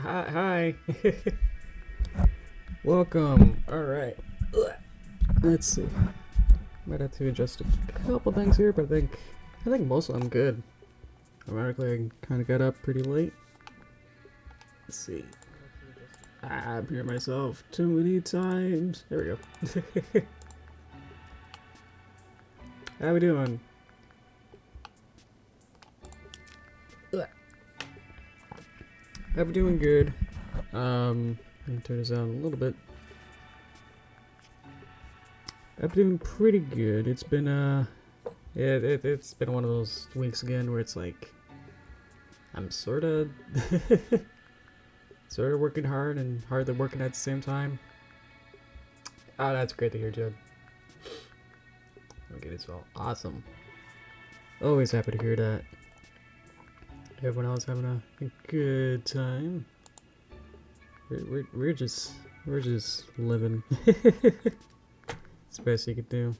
Hi. Welcome. Alright. Let's see. Might have to adjust a couple things here, but I think most of them good. Ironically, I kind of got up pretty late. Let's see. I've heard myself too many times. There we go. How we doing? How we doing? Good. Let me turn this down a little bit. I'm doing pretty good. It's been it's been one of those weeks again where it's like I'm sorta working hard and hardly working at the same time. Oh, that's great to hear, Judd. Okay, it's all awesome. Always happy to hear that. Everyone else having a good time. We're just living. It's the best you could do.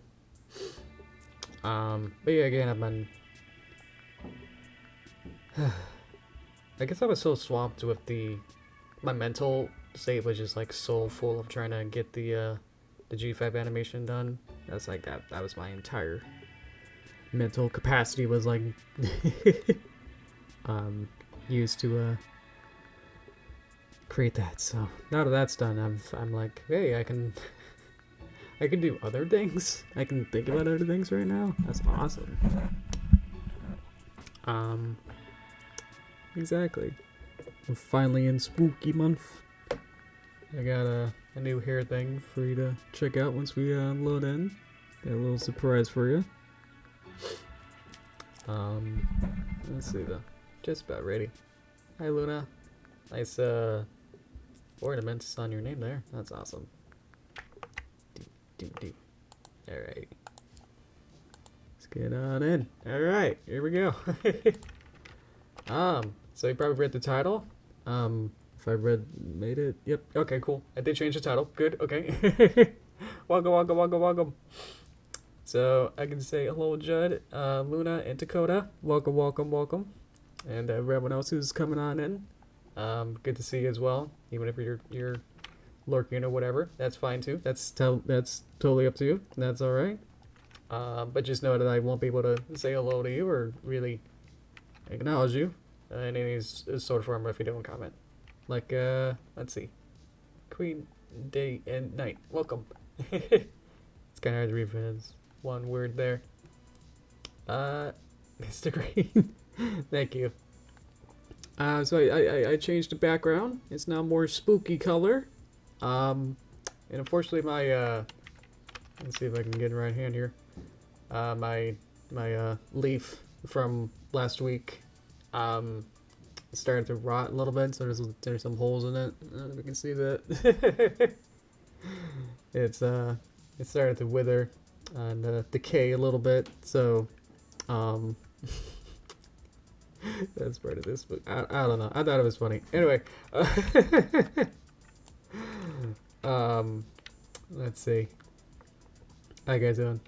But yeah, again, I've been. I guess I was so swamped with my mental state was just like so full of trying to get the G5 animation done. That's like that was my entire mental capacity was like used to create that. So now that that's done, I'm like, hey, I can do other things. I can think about other things right now. That's awesome. Exactly. We're finally in spooky month. I got a new hair thing for you to check out once we load in. Got a little surprise for you. Let's see though. Just about ready. Hi Luna. Nice ornaments on your name there. That's awesome. Alright. Let's get on in. Alright, here we go. So you probably read the title. If I made it. Yep. Okay, cool. I did change the title. Good. Okay. Welcome. So I can say hello, Judd, Luna, and Dakota. Welcome. And everyone else who's coming on in. Good to see you as well. Even if you're lurking or whatever, that's fine too. That's totally up to you. That's all right. But just know that I won't be able to say hello to you or really acknowledge you in any sort of form if you don't comment. Like, let's see. Queen, day, and night. Welcome. It's kind of hard to read, but it's one word there. Mr. Green. Thank you. So I changed the background. It's now more spooky color. And unfortunately my, let's see if I can get it right hand here. My leaf from last week, started to rot a little bit, so there's some holes in it. I don't know if you can see that. It started to wither and decay a little bit, so that's part of this, but I don't know. I thought it was funny. Anyway, let's see. How you guys doing?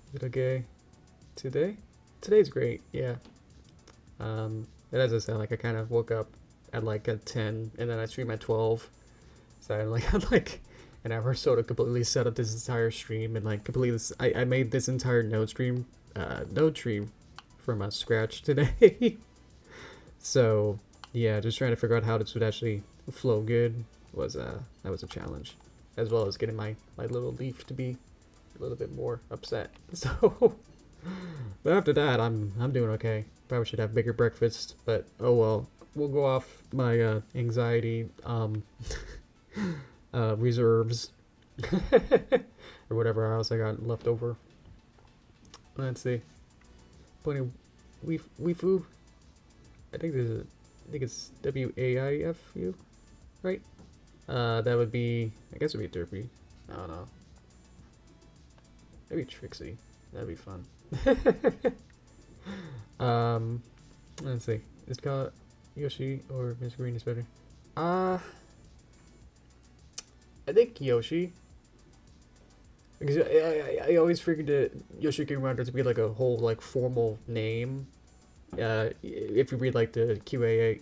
Is it okay today? Today's great, yeah. And as I said, like I kind of woke up at like at 10, and then I streamed at 12. So I had like an hour or so to completely set up this entire stream and like completely. I made this entire node tree from scratch today. So yeah, just trying to figure out how this would actually flow good was that was a challenge, as well as getting my little leaf to be a little bit more upset. So, but after that, I'm doing okay. Probably should have bigger breakfast, but oh well. We'll go off my anxiety reserves or whatever else I got left over. Let's see. Plenty Weefu. I think it's WAIFU, right? That would be, I guess it would be Derpy. I don't know. Maybe Trixie. That'd be fun. Let's see. Is it called Yoshi or Miss Green is better? I think Yoshi. Because I always figured that Yoshi Greenwater to be like a whole like formal name. if you read like the Q&A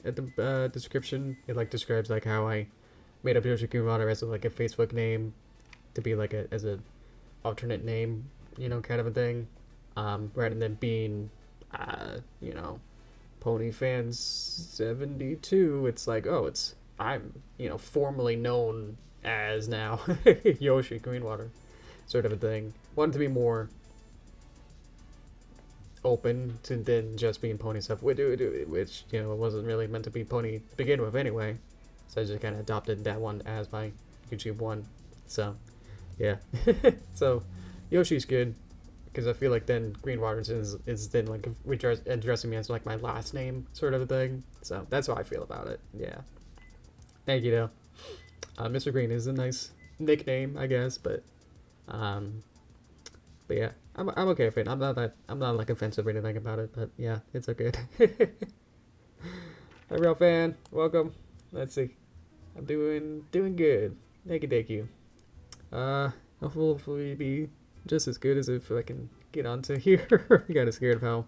at the description, it like describes like how I made up Yoshi Greenwater as like a Facebook name to be like as a alternate name, you know, kind of a thing, rather than being, you know, Pony Fans 72. It's like, oh, I'm, you know, formally known as now Yoshi Greenwater, sort of a thing. Wanted to be more open to than just being pony stuff, which you know, it wasn't really meant to be pony to begin with anyway. So I just kind of adopted that one as my YouTube one. So yeah. So Yoshi's good because I feel like then Greenwater is then like addressing me as like my last name sort of a thing. So that's how I feel about it. Yeah. Thank you though. Mr. Green is a nice nickname, I guess, but yeah, I'm okay with it. I'm not like offensive or anything about it, but yeah, it's okay. Hi, real fan, welcome. Let's see, I'm doing good. Thank you. Hopefully be just as good as if I can get onto here. I'm kind of scared of how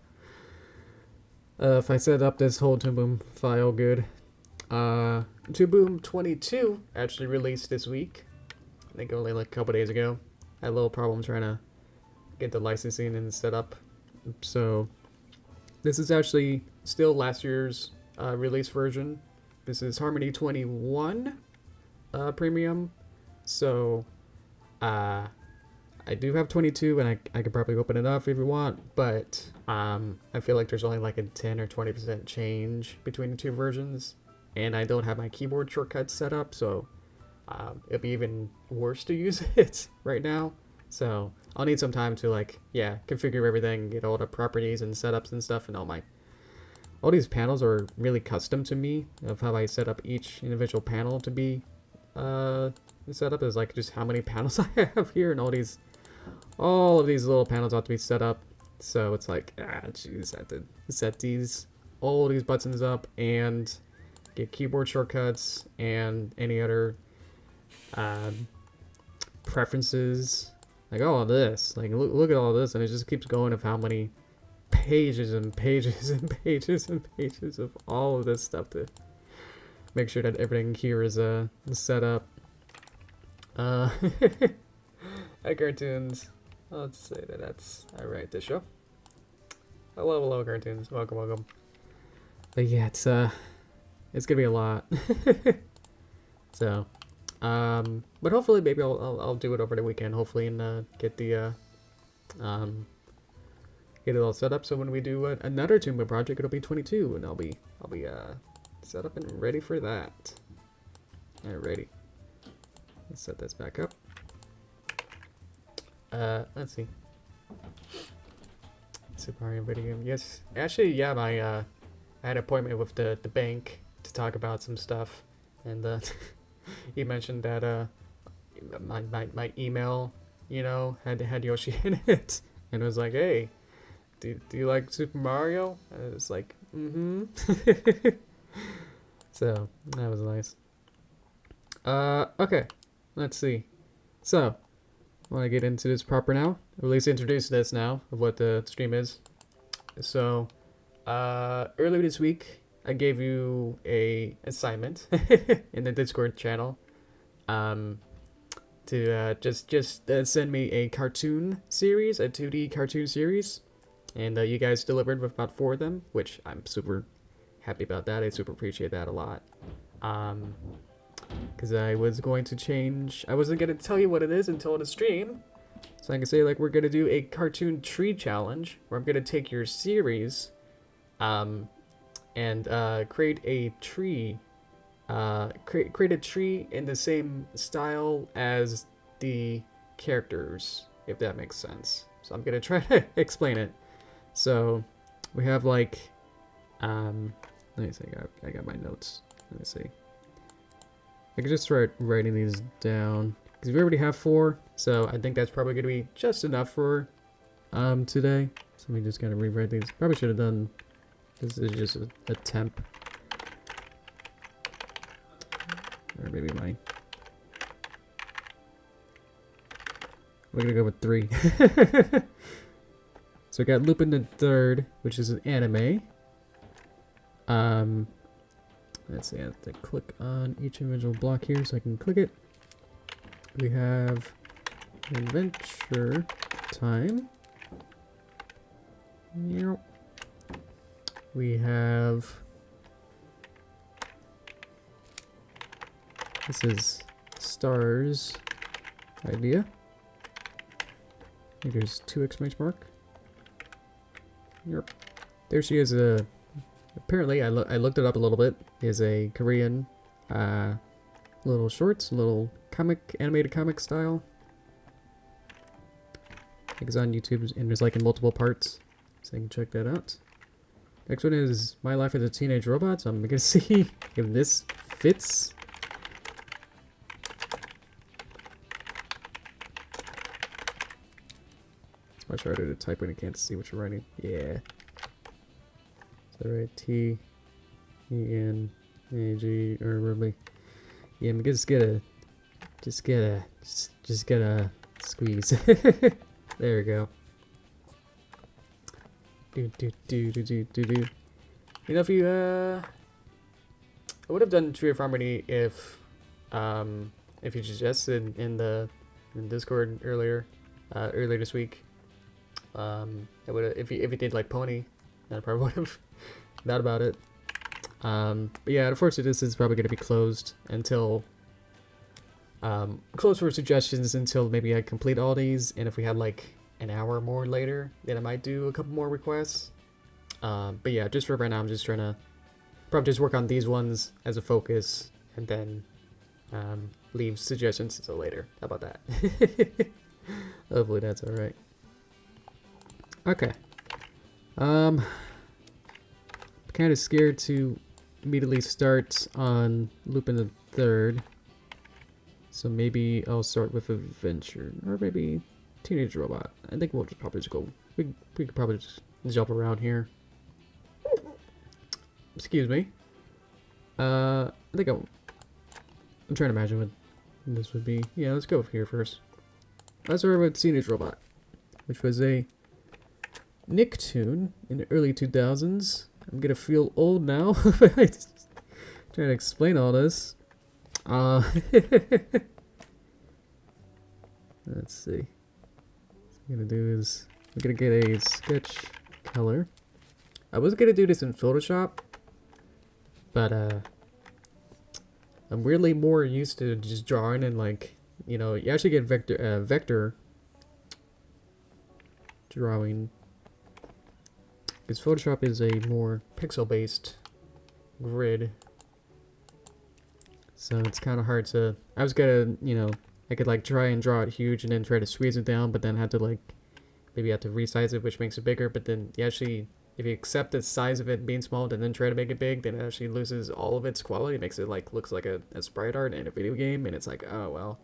if I set up this whole Toon Boom file good. Toon Boom 22 actually released this week. I think only like a couple days ago. Had a little problem trying to get the licensing and set up. So this is actually still last year's release version. This is Harmony 21 premium. So I do have 22 and I could probably open it up if you want, but I feel like there's only like a 10 or 20% change between the two versions, and I don't have my keyboard shortcuts set up, so it'll be even worse to use it right now. So I'll need some time to like, yeah, configure everything, get all the properties and setups and stuff, and all these panels are really custom to me of how I set up each individual panel to be set up. Is like just how many panels I have here, and all of these little panels have to be set up. So it's like, jeez, I have to set all these buttons up and get keyboard shortcuts and any other preferences. Like all of this, like look at all this, and it just keeps going of how many pages and pages and pages and pages of all of this stuff to make sure that everything here is set up. Hi cartoons. Let's say that's alright this show. Hello cartoons. Welcome. But yeah, it's gonna be a lot. So but hopefully maybe I'll do it over the weekend, hopefully, and get the get it all set up, so when we do another Toon Boom project, it'll be 22, and I'll be set up and ready for that. Alrighty, let's set this back up. Let's see. Super Mario video game. Yes, actually, yeah, I had an appointment with the bank to talk about some stuff, and he mentioned that my email, you know, had Yoshi in it, and it was like, hey, do you like Super Mario? And it was like, mm-hmm. So that was nice. Okay, let's see. So I want to get into this proper now, or at least introduce this now of what the stream is. So earlier this week I gave you a assignment in the Discord channel to just send me a cartoon series, a 2D cartoon series, and you guys delivered with about 4 of them, which I'm super happy about that. I super appreciate that a lot. Because I wasn't going to tell you what it is until the stream. So I can say, like, we're going to do a cartoon tree challenge, where I'm going to take your series, and create a tree, create a tree in the same style as the characters, if that makes sense. So I'm going to try to explain it. So we have, like, let me see, I got my notes. Let me see. I could just start writing these down, because we already have 4, so I think that's probably going to be just enough for today. So let me just kind of rewrite these. Probably should have done, this is just a temp. Or maybe mine. We're going to go with 3. So we got Lupin the Third, which is an anime. Let's see, I have to click on each individual block here so I can click it. We have Adventure Time. We have... This is Stars Idea. I think there's 2 exclamation mark. Yep. There she is. Apparently, I looked it up a little bit. Is a Korean little shorts, little comic, animated comic style. I think it's on YouTube and there's like in multiple parts, so you can check that out. Next one is My Life as a Teenage Robot. So I'm gonna see if this fits. It's much harder to type when you can't see what you're writing. Yeah. Is that right? T E N A G or really? Yeah, I'm gonna just get a squeeze. There we go. Do. You know, if you I would have done Tree of Harmony if you suggested in Discord earlier this week. I would if you did like Pony, then I probably would have thought about it. But yeah, unfortunately, this is probably going to be closed until closed for suggestions until maybe I complete all these, and if we had like an hour more later, then I might do a couple more requests. But yeah, just for right now, I'm just trying to probably just work on these ones as a focus, and then leave suggestions until later. How about that? Hopefully that's all right. Okay. I'm kind of scared to immediately start on Lupin the Third, so maybe I'll start with Adventure, or maybe Teenage Robot. I think we'll just probably just go. We could probably just jump around here. Excuse me. I think I'm trying to imagine what this would be. Yeah, let's go here first. Let's start with Teenage Robot, which was a Nicktoon in the early 2000s. I'm gonna feel old now. Trying to explain all this. Let's see. What I'm gonna do is we're gonna get a sketch color. I was gonna do this in Photoshop, but I'm really more used to just drawing and, like, you know, you actually get vector drawing, because Photoshop is a more pixel-based grid, so it's kind of hard to. I was gonna, you know, I could like try and draw it huge and then try to squeeze it down, but then have to like maybe have to resize it, which makes it bigger. But then you actually, if you accept the size of it being small and then try to make it big, then it actually loses all of its quality. It makes it like looks like a sprite art in a video game, and it's like, oh well.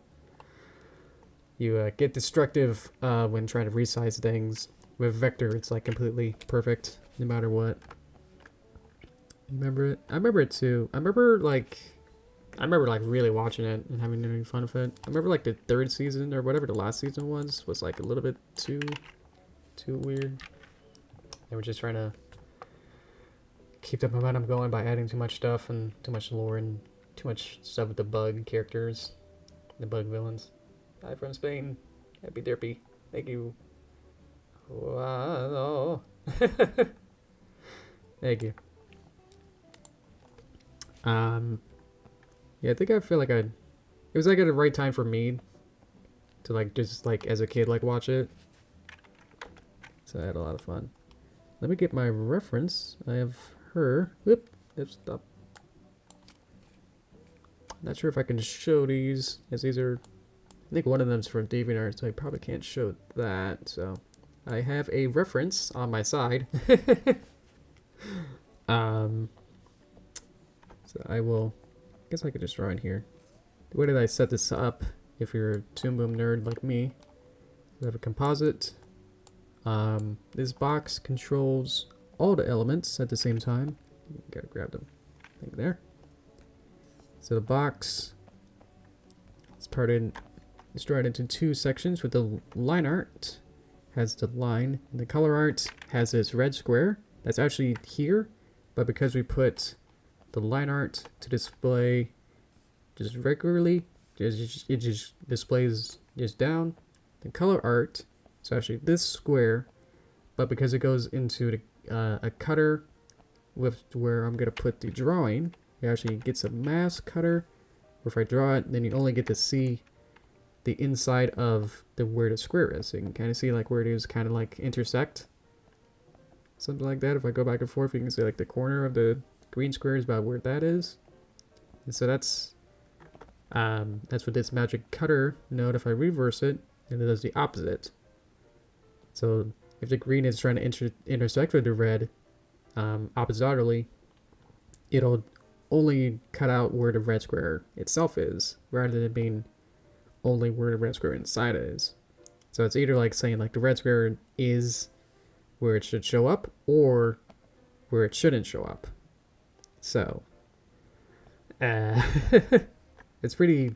You get destructive when trying to resize things. With vector, it's like completely perfect no matter what. You remember it? I remember it too. I remember like really watching it and having any fun with it. I remember like the 3rd season or whatever the last season was like a little bit too weird. They were just trying to keep the momentum going by adding too much stuff and too much lore and too much stuff with the bug characters, the bug villains. Hi from Spain. Happy Derpy. Thank you. Wow. Thank you. Yeah, I think I feel like it was like at the right time for me to like just like as a kid like watch it. So I had a lot of fun. Let me get my reference. I have her. Whoop. Stop. Not sure if I can show these, as these are. I think one of them's from Deviantart, so I probably can't show that. So I have a reference on my side. So I will. I guess I could just draw in here. The way that I set this up, if you're a Toon Boom nerd like me, we have a composite. This box controls all the elements at the same time. Gotta grab them. Like there. So the box is divided into 2 sections with the line art has the line, and the color art has this red square that's actually here, but because we put the line art to display just regularly, it just displays just down. The color art is actually this square, but because it goes into the, a cutter with where I'm gonna put the drawing, it actually gets a mask cutter. Where if I draw it, then you only get to see the inside of the where the square is. So you can kind of see like where it is kind of like intersect. Something like that. If I go back and forth, you can see like the corner of the green square is about where that is. And so that's what this magic cutter node, if I reverse it, and it does the opposite. So if the green is trying to intersect with the red, oppositely, it'll only cut out where the red square itself is, rather than being only where the red square inside is. So it's either like saying like the red square is where it should show up, or where it shouldn't show up. So, it's pretty...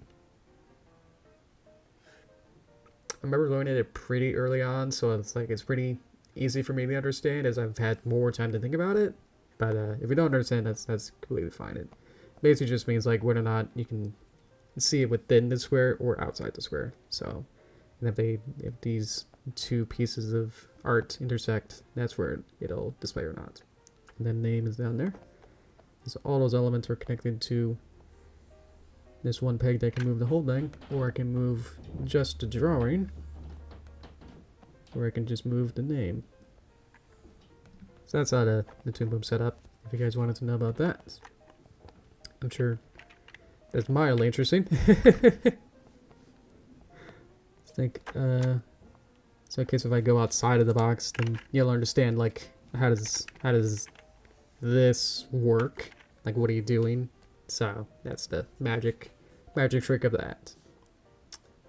I remember learning it pretty early on, so it's like it's pretty easy for me to understand as I've had more time to think about it. But if you don't understand, that's completely fine. It basically just means like whether or not you can see it within the square or outside the square. So, and if these two pieces of art intersect, that's where it'll display or not. And then name is down there. So all those elements are connected to this one peg that can move the whole thing, or I can move just the drawing, or I can just move the name. So that's how the Toon Boom set up, if you guys wanted to know about that. I'm sure that's mildly interesting. I think, so in case if I go outside of the box, then you'll understand, like, how does this work? Like, what are you doing? So, that's the magic trick of that.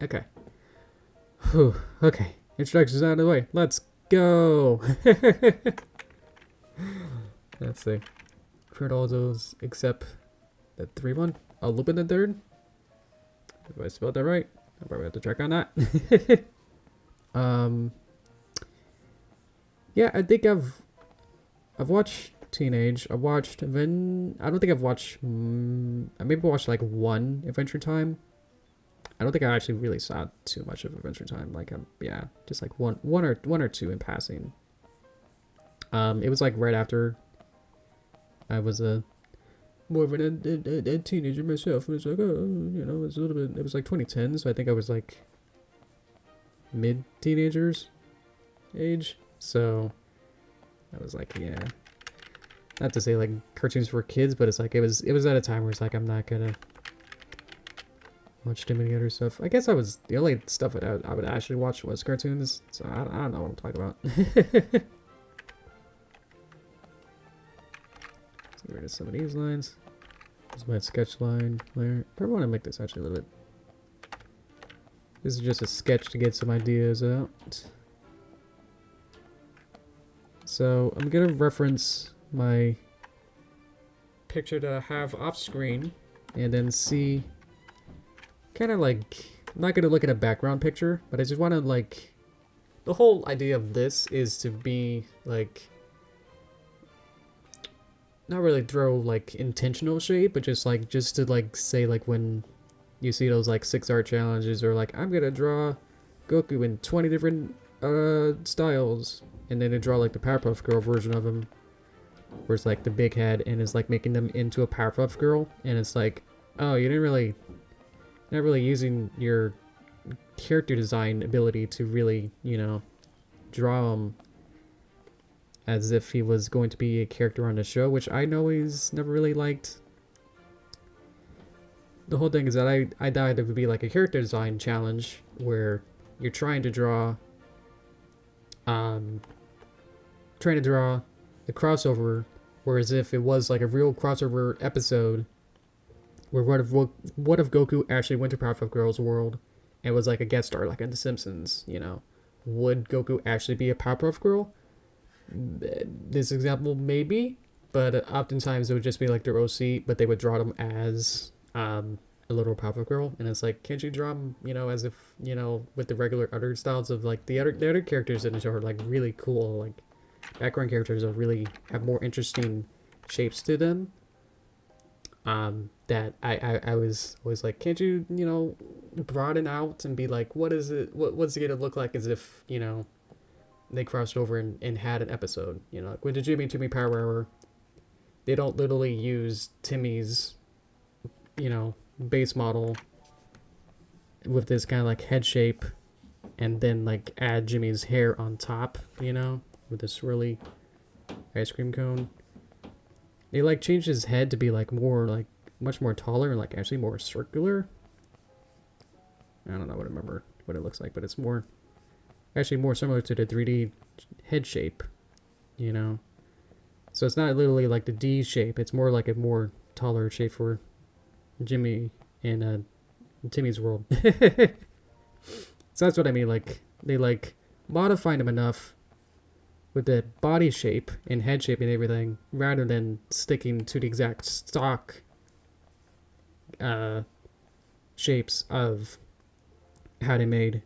Okay. Whew, okay. Introductions out of the way. Let's go! Let's see. Heard all those except the 3-1. A loop in the third. If I spelled that right, I'll probably have to check on that. Yeah, I think I've watched Teenage. I watched I don't think I've watched. I maybe watched like one Adventure Time. I don't think I actually really saw too much of Adventure Time. Like, yeah, just like one or two in passing. It was like right after I was more of a teenager myself. It was like, oh, you know, it was a little bit. It was like 2010, so I think I was like mid-teenagers age. So I was like, yeah. Not to say like cartoons for kids, but it's like it was at a time where it's like I'm not gonna watch too many other stuff. I guess the only stuff that I would actually watch was cartoons, so I don't know what I'm talking about. Let's get rid of some of these lines. This is my sketch line layer. I probably want to make this actually a little bit. This is just a sketch to get some ideas out. So I'm gonna reference my picture that I have off screen and then see kind of like, I'm not gonna look at a background picture, but I just want to like, the whole idea of this is to be like, not really throw like intentional shade, but just to like say like when you see those like 6 art challenges or like I'm gonna draw Goku in 20 different styles, and then they draw like the Powerpuff Girl version of him, where it's like the big head and is like making them into a Powerpuff Girl, and it's like, oh, you not really using your character design ability to really, you know, draw him as if he was going to be a character on the show, which I know he's never really liked. The whole thing is that I thought it would be like a character design challenge where you're trying to draw the crossover, whereas if it was like a real crossover episode where what if Goku actually went to Powerpuff Girls world and was like a guest star like in The Simpsons, you know, would Goku actually be a Powerpuff Girl? This example maybe, but oftentimes it would just be like their OC, but they would draw them as a little pop-up girl, and it's like, can't you draw them, you know, as if, you know, with the regular other styles of like the other characters in the show are like really cool, like background characters are really have more interesting shapes to them. That I was always like, can't you, you know, broaden out and be like, what's it gonna look like as if, you know, they crossed over and had an episode, you know, like with the Jimmy Timmy Power Hour, they don't literally use Timmy's, you know, base model with this kind of like head shape and then like add Jimmy's hair on top, you know, with this swirly ice cream cone. They like changed his head to be like more like much more taller and like actually more circular. I don't know what I remember what it looks like, but it's more actually more similar to the 3D head shape, you know. So it's not literally like the D shape, it's more like a more taller shape for Jimmy in Timmy's world. So that's what I mean, like they like modified him enough with the body shape and head shape and everything, rather than sticking to the exact stock shapes of how they made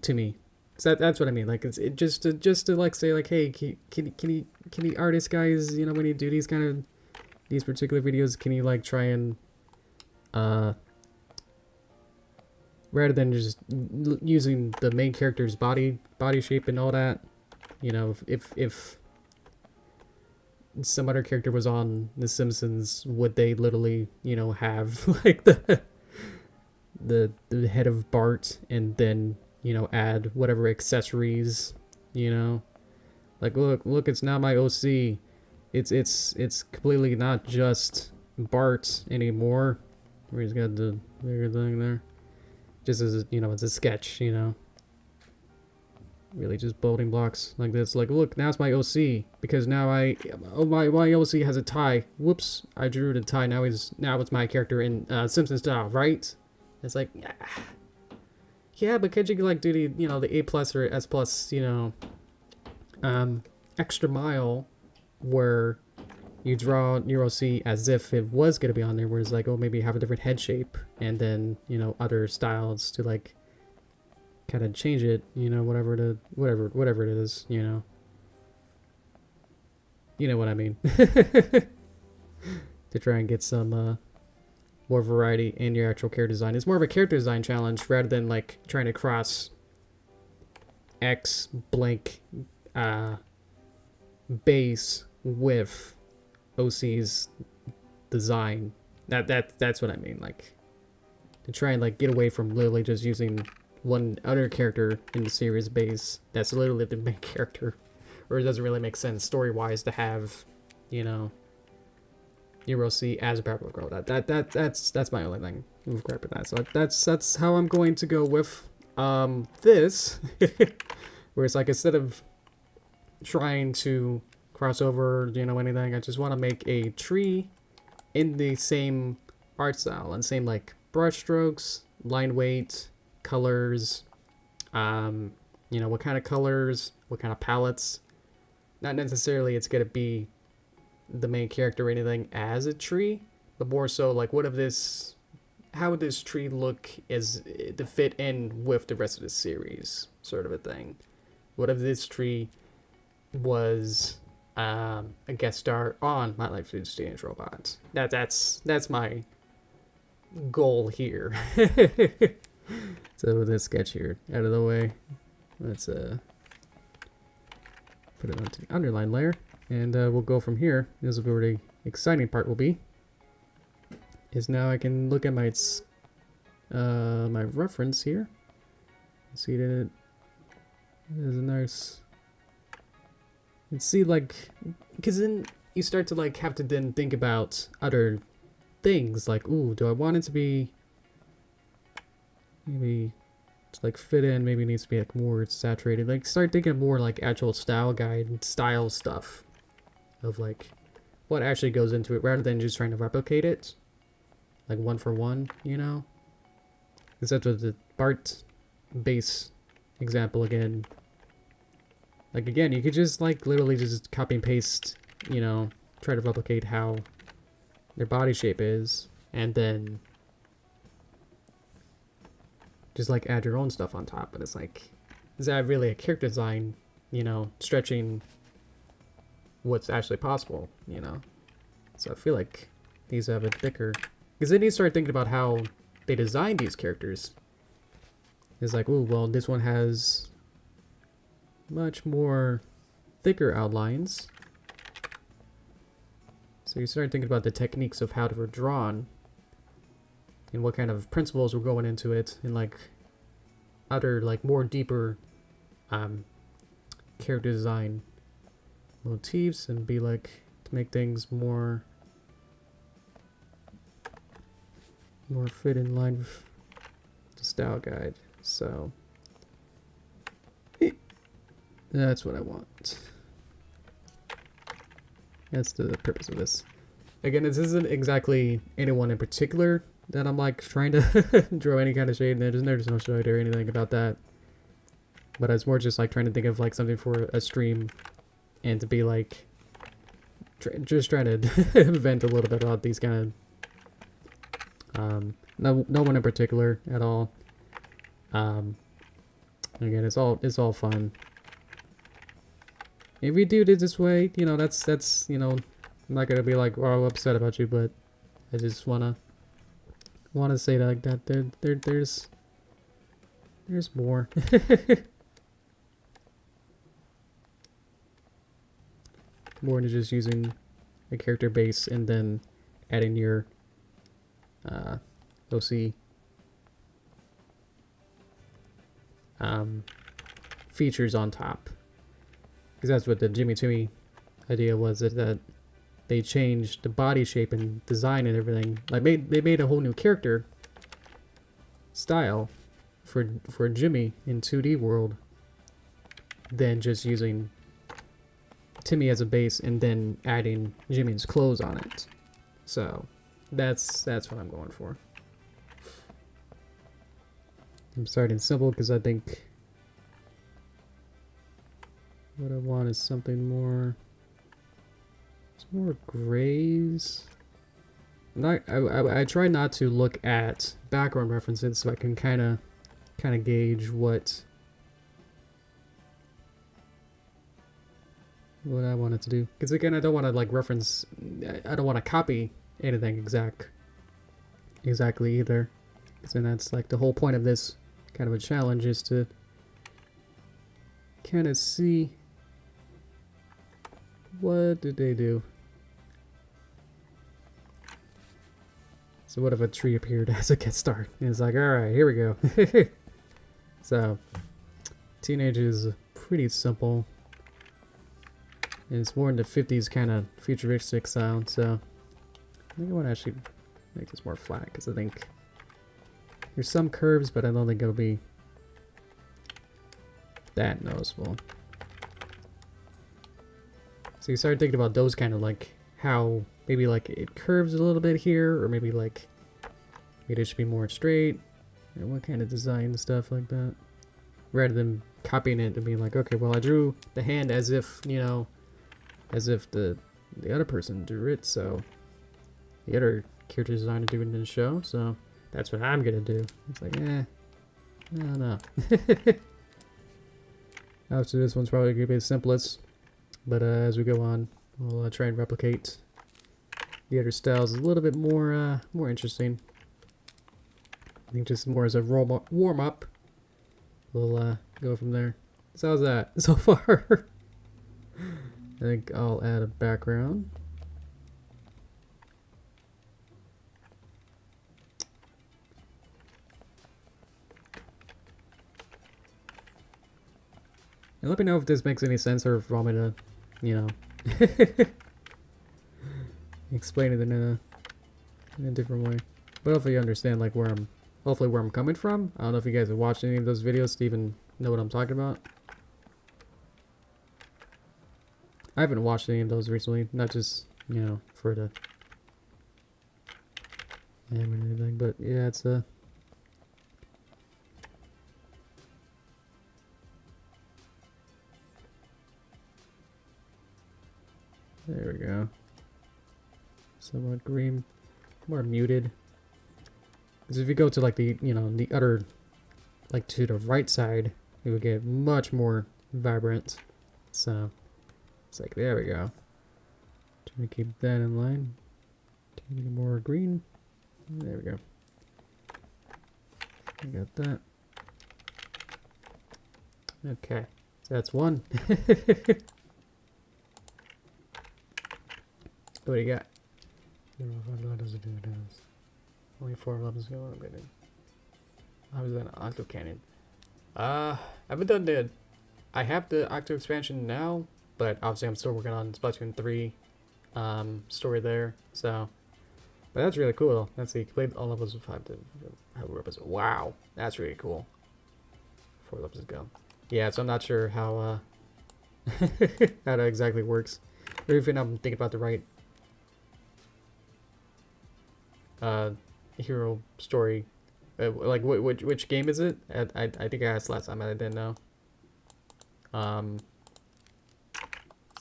Timmy. So that's what I mean. Like it's just to like say like, hey, can you artist guys, you know, when you do these kind of these particular videos, can you like try and rather than just using the main character's body shape and all that, you know, if some other character was on The Simpsons, would they literally, you know, have like the head of Bart and then, you know, add whatever accessories, you know, like look, it's not my OC, it's completely not just Bart anymore, where he's got the bigger thing there, just as, you know, it's a sketch, you know. Really just building blocks like this. Like, look, now it's my OC because now my OC has a tie. Whoops, I drew the tie. Now it's my character in Simpson style, right? It's like, yeah, but could you like do the, you know, the A plus or S plus, you know, extra mile where you draw your OC as if it was gonna be on there, where it's like, oh, maybe have a different head shape and then, you know, other styles to like kind of change it, you know, whatever it is, you know what I mean. To try and get some more variety in your actual character design. It's more of a character design challenge rather than like trying to cross X blank base with OC's design. That's what I mean, like to try and like get away from literally just using one other character in the series base that's literally the main character, or it doesn't really make sense story-wise to have, you know, your OC as a Powerpuff Girl. That's my only thing with crap with that. So that's how I'm going to go with this. Where it's like, instead of trying to cross over, you know, anything, I just want to make a tree in the same art style and same like brush strokes, line weight, colors, you know, what kind of colors, what kind of palettes. Not necessarily it's gonna be the main character or anything as a tree, but more so like, how would this tree look as to fit in with the rest of the series, sort of a thing. What if this tree was a guest star on My Life as a Dance Robot? That's my goal here. So with this sketch here out of the way, let's put it onto the underline layer, and we'll go from here. This is where the exciting part will be. Is now I can look at my my reference here. See that there's a nice. And see, like, because then you start to like have to then think about other things, like, ooh, do I want it to be maybe to like fit in, maybe it needs to be like more saturated, like start thinking more like actual style guide and style stuff of like what actually goes into it, rather than just trying to replicate it like one for one, you know. Because that's what the Bart base example again, like, again, you could just like literally just copy and paste, you know, try to replicate how their body shape is, and then just like add your own stuff on top. But it's like, is that really a character design, you know, stretching what's actually possible, you know? So I feel like these have a thicker, because then you start thinking about how they designed these characters. It's like, oh, well, this one has much more thicker outlines. So you start thinking about the techniques of how they were drawn and what kind of principles were going into it, and like other like more deeper character design motifs, and be like to make things more fit in line with the style guide. So that's what I want. That's the purpose of this. Again, this isn't exactly anyone in particular that I'm like trying to draw any kind of shade in there. There's no shade or anything about that. But it's more just like trying to think of like something for a stream, and to be like just trying to vent a little bit about these kind of no one in particular at all. Again, it's all fun. If we do it this way, you know, that's you know, I'm not gonna be like, oh, upset about you, but I just wanna say that, like that there's more. More than just using a character base and then adding your OC features on top. Because that's what the Jimmy Timmy idea was, that they changed the body shape and design and everything. Like they made a whole new character style for Jimmy in 2D world, than just using Timmy as a base and then adding Jimmy's clothes on it. So that's what I'm going for. I'm starting simple because I think what I want is something more. It's more grays. I try not to look at background references so I can kind of gauge what I wanted to do. Because again, I don't want to like reference. I don't want to copy anything exactly either. Because then that's like the whole point of this kind of a challenge, is to kind of see what did they do. So what if a tree appeared as a get start? And it's like, all right, here we go. So Teenage is pretty simple. And it's more in the 50s kind of futuristic sound, so I think I want to actually make this more flat, because I think there's some curves, but I don't think it'll be that noticeable. So you start thinking about those kind of like how maybe like it curves a little bit here, or maybe like maybe it should be more straight, and what kind of design and stuff like that, rather than copying it and being like, okay, well I drew the hand as if, you know, as if the other person drew it, so the other character designer did it in the show, so that's what I'm gonna do. It's like, no. Obviously this one's probably gonna be the simplest, but as we go on, we'll try and replicate the other styles a little bit more interesting. I think just more as a warm up. We'll go from there. So how's that so far? I think I'll add a background. And let me know if this makes any sense, or if you want me to, you know, explain it in a different way. But hopefully you understand like where I'm coming from. I don't know if you guys have watched any of those videos to even know what I'm talking about. I haven't watched any of those recently, not just, you know, for the or anything, but yeah, it's a there we go. Somewhat green, more muted. Because if you go to like the, you know, the other like to the right side, it would get much more vibrant. So it's like, there we go. Trying to keep that in line. Taking more green. There we go. I got that. Okay, so that's one. What do you got? Only 4 levels ago. I'm gonna. How was that Octo Canyon? I haven't done the. I have the Octo expansion now, but obviously I'm still working on Splatoon 3 story there. So, but that's really cool. Let's see, played all levels of 5 to. Wow, that's really cool. 4 levels ago. Yeah, so I'm not sure how how that exactly works, or even I'm thinking about the right hero story. Like which game is it? I think I asked last time and I didn't know.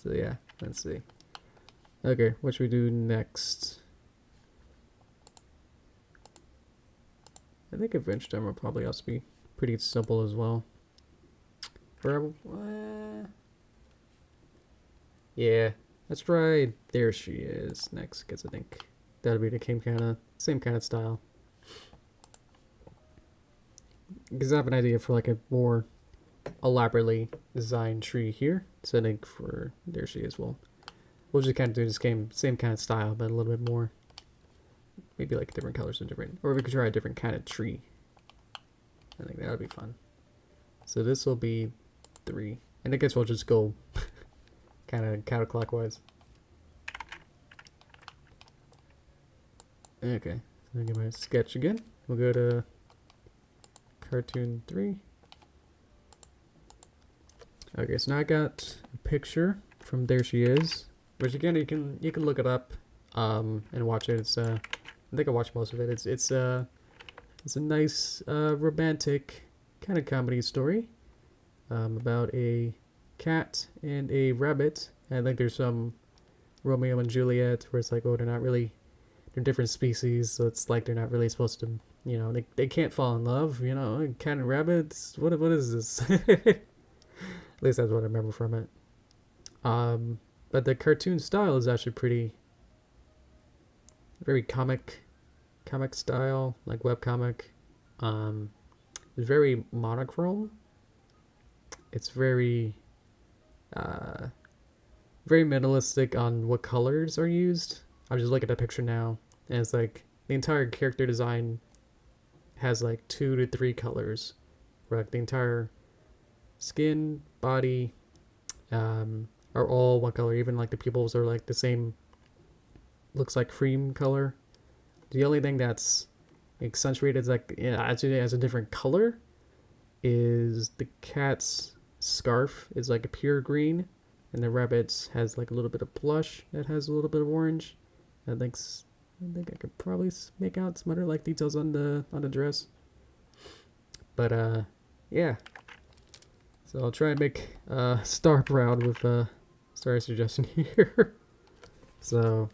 So yeah, let's see. Okay, what should we do next? I think Adventure Time will probably also be pretty simple as well. Yeah, that's right. There she is next, because I think that'll be the same kind of style. Because I have an idea for like a more elaborately designed tree here. So I think for there she is. We'll just kind of do this same kind of style, but a little bit more. Maybe like different colors and different, or we could try a different kind of tree. I think that would be fun. So this will be 3, and I guess we'll just go kind of counterclockwise. Okay, so I'll get my sketch again. We'll go to cartoon 3. Okay, so now I got a picture from There She Is, which again you can look it up and watch it. It's I think I watched most of it. It's a nice romantic kind of comedy story about a cat and a rabbit. And I think there's some Romeo and Juliet where it's like, oh, they're different species, so it's like they're not really supposed to, you know, they can't fall in love, you know, cat and rabbits. What is this? At least that's what I remember from it. But the cartoon style is actually very comic style, like webcomic. It's very monochrome. It's very minimalistic on what colors are used. I'm just looking at the picture now, and it's like the entire character design has like 2 to 3 colors, where like the entire skin, body, are all one color. Even like the pupils are like the same, looks like cream color. The only thing that's accentuated, like, actually has a different color, is the cat's scarf is like a pure green, and the rabbit's has like a little bit of blush that has a little bit of orange. I think I could probably make out some other like details on the dress. But yeah. So I'll try and make Star proud with Star suggestion here. So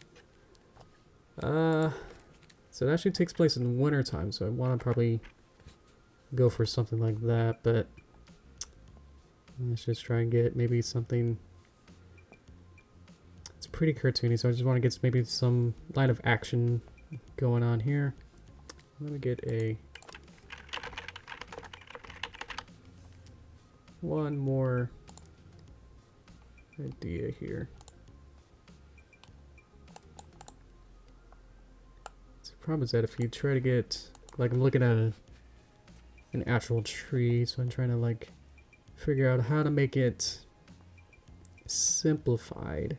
so it actually takes place in winter time, so I want to probably go for something like that, but let's just try and get maybe something. It's pretty cartoony, so I just want to get maybe some line of action going on here. I'm gonna get one more idea here. So the problem is that if you try to get, like, I'm looking at an actual tree, so I'm trying to like figure out how to make it simplified.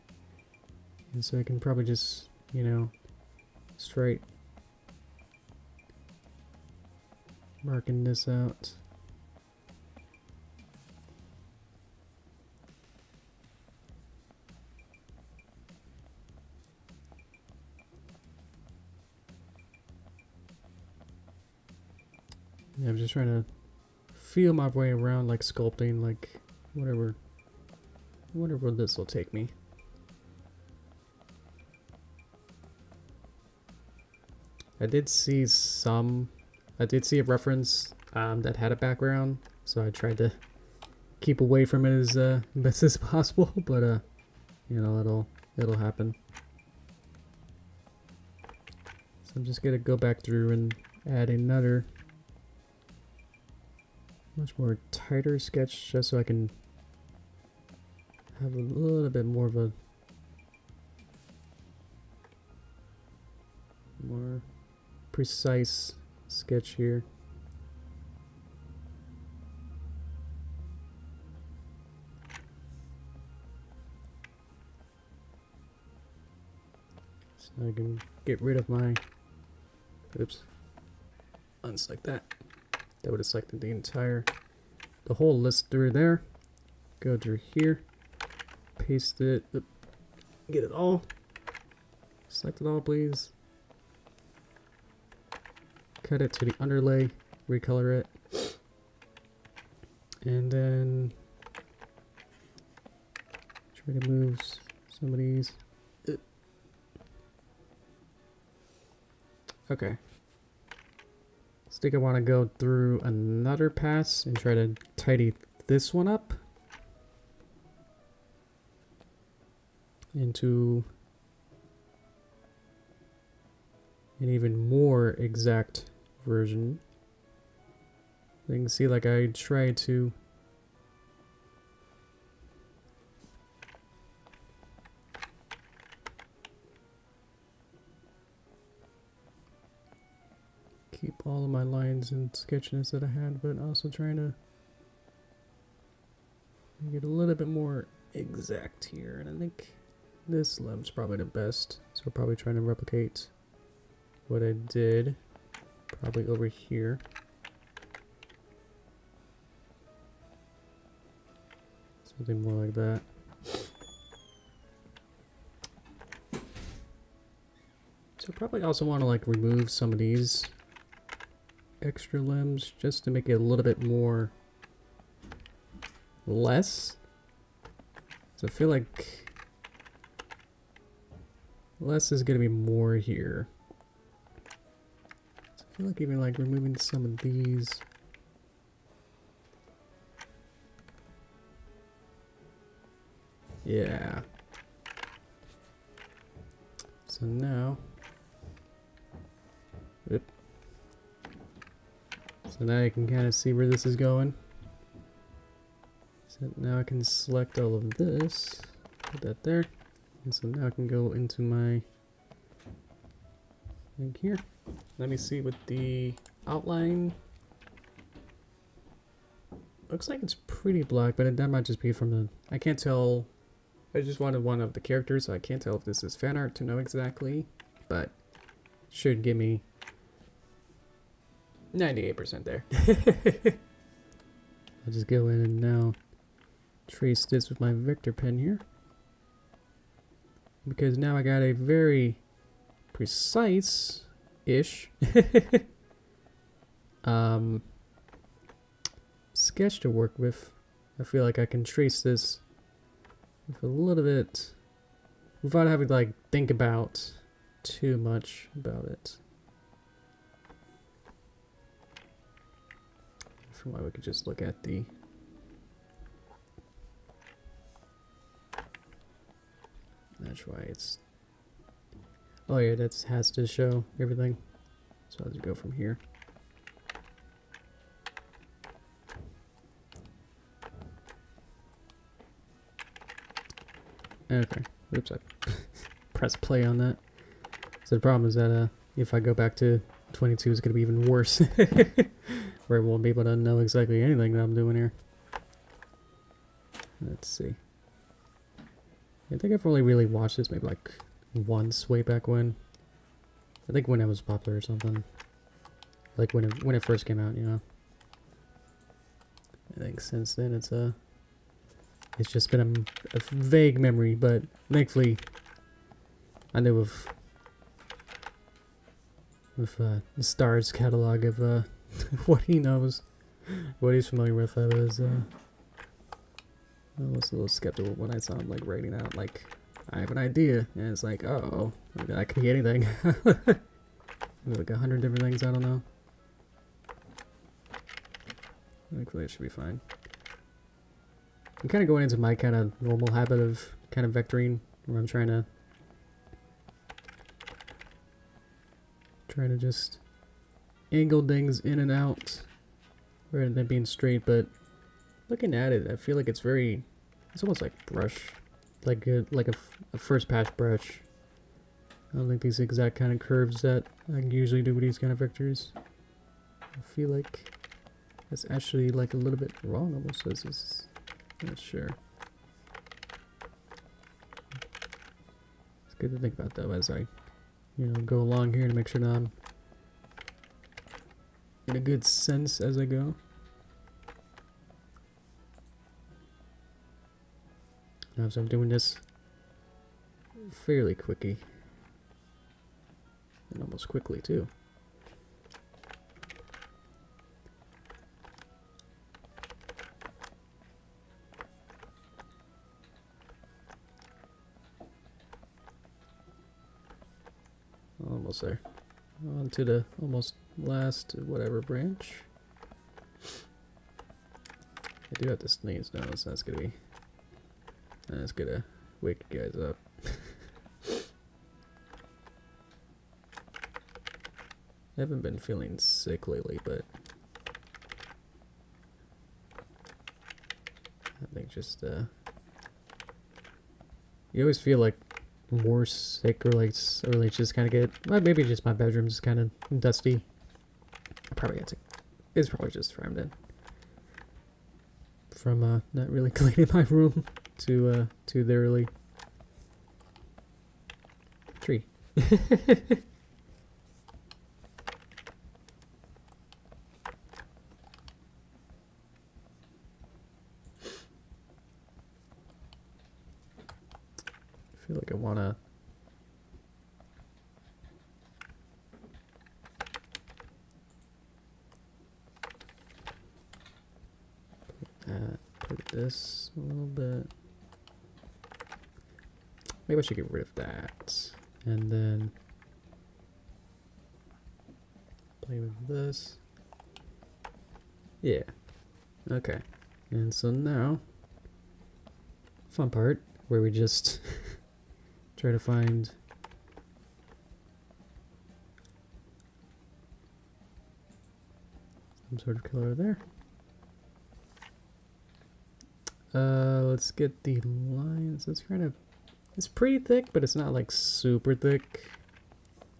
And so I can probably just, you know, straight marking this out. Yeah, I'm just trying to feel my way around, like sculpting, like whatever this will take me. I did see a reference that had a background, so I tried to keep away from it as best as possible, but you know, it'll happen. So I'm just gonna go back through and add another much more tighter sketch just so I can have a little bit more of a more precise sketch here. So I can get rid of my, oops, unselect that. That would have selected the whole list through there. Go through here, paste it, get it all. Select it all, please. Cut it to the underlay, recolor it, and then try to move some of these. Okay. I think I want to go through another pass and try to tidy this one up into an even more exact version. You can see, like, I try to keep all of my lines and sketchiness that I had, but also trying to get a little bit more exact here. And I think this limb's probably the best, so we're probably trying to replicate what I did, probably over here. Something more like that. So probably also want to like remove some of these extra limbs just to make it a little bit more less. So I feel like less is gonna be more here. So I feel like even like removing some of these. Yeah. So now, oop. So now you can kind of see where this is going. So now I can select all of this, put that there. And so now I can go into my thing here. Let me see what the outline looks like. It's pretty black, but that might just be from the, I can't tell. I just wanted one of the characters, so I can't tell if this is fan art to know exactly, but should give me 98% there. I'll just go in and now trace this with my vector pen here, because now I got a very precise-ish sketch to work with. I feel like I can trace this with a little bit without having to like think about too much about it. For why we could just look at the that's why it's, oh yeah, that has to show everything. So I'll just go from here. Okay, oops, I press play on that. So the problem is that if I go back to 22, it's going to be even worse. Where I won't be able to know exactly anything that I'm doing here. Let's see. I think I've only really watched this maybe like once way back when. I think when it was popular or something. Like when it first came out, you know. I think since then it's just been a vague memory, but thankfully I know with the Star's catalog of what he knows, what he's familiar with. I was a little skeptical when I saw him like writing out like, I have an idea, and it's like, oh, that could be anything. Like 100 different things, I don't know. Hopefully it should be fine. I'm kind of going into my kind of normal habit of kind of vectoring, where I'm trying to just angle things in and out rather than being straight. But looking at it, I feel like it's almost like brush, like a first pass brush. I don't think these exact kind of curves that I usually do with these kind of vectors. I feel like that's actually like a little bit wrong almost. So this, not sure. It's good to think about though as I, go along here to make sure that I'm in a good sense as I go. Now, so I'm doing this fairly quickly. And almost quickly too. Almost there. On to the almost last whatever branch. I do have to sneeze now, so that's gonna wake you guys up. I haven't been feeling sick lately, but I think just you always feel like more sick or like just kind of get, well, maybe just my bedroom's kind of dusty. It's probably just from then, from not really cleaning my room too thoroughly. Tree. I feel like I wanna put this a little bit. Maybe I should get rid of that and then play with this. Yeah. Okay. And so now, fun part where we just try to find some sort of color there. Let's get the lines. It's pretty thick, but it's not like super thick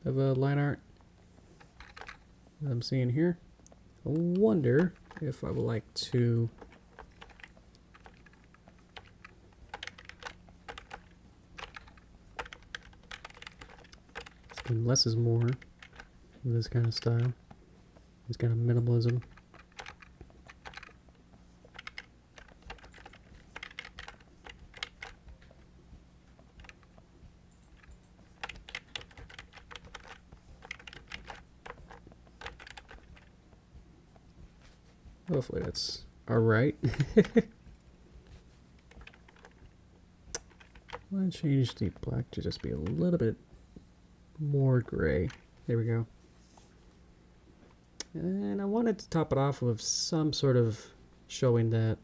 of a line art that I'm seeing here. I wonder if I would like to less is more in this kind of style, this kind of minimalism. Hopefully that's alright. I'm going to change the black to just be a little bit more gray. There we go. And I wanted to top it off with some sort of showing that,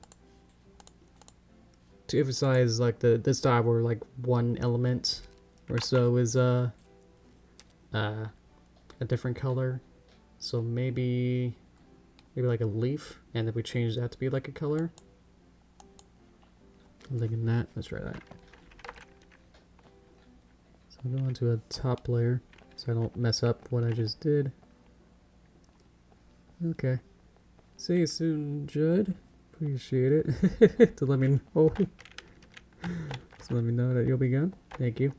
to emphasize like this style where like one element or so is a different color. So maybe like a leaf, and if we change that to be like a color. I'm thinking that. Let's try that. So I'll go onto a top layer so I don't mess up what I just did. Okay. See you soon, Judd. Appreciate it. To let me know. So let me know that you'll be gone. Thank you.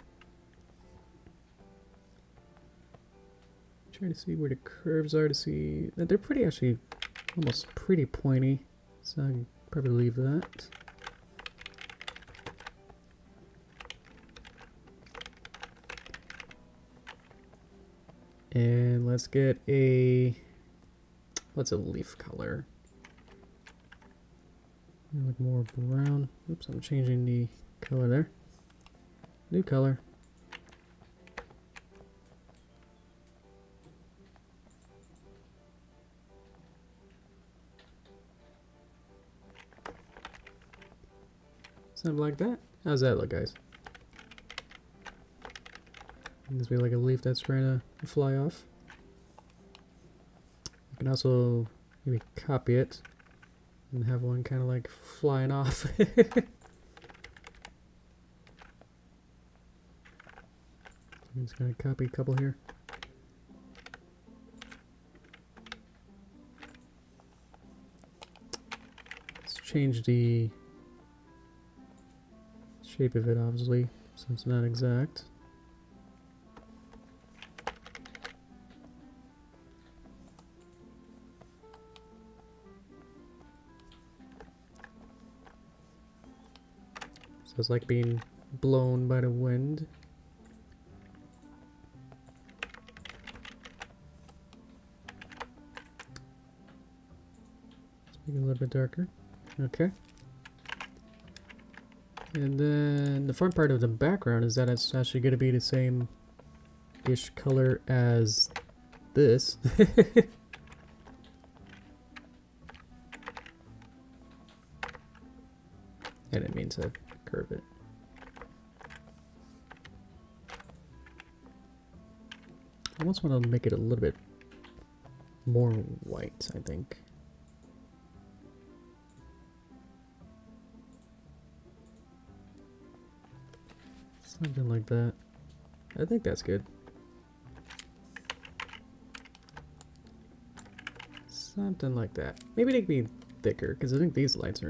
Trying to see where the curves are to see that they're pretty actually almost pretty pointy. So I can probably leave that. And let's get what's a leaf color? Like more brown. Oops, I'm changing the color there. New color. Something like that. How's that look, guys? This be like a leaf that's trying to fly off. You can also maybe copy it and have one kind of like flying off. I'm just gonna copy a couple here. Let's change the shape of it, obviously, so it's not exact. So it's like being blown by the wind. Let's make it a little bit darker. Okay. And then the fun part of the background is that it's actually going to be the same-ish color as this. I didn't mean to curve it. I almost want to make it a little bit more white, I think. Something like that. I think that's good. Something like that. Maybe they could be thicker, because I think these lines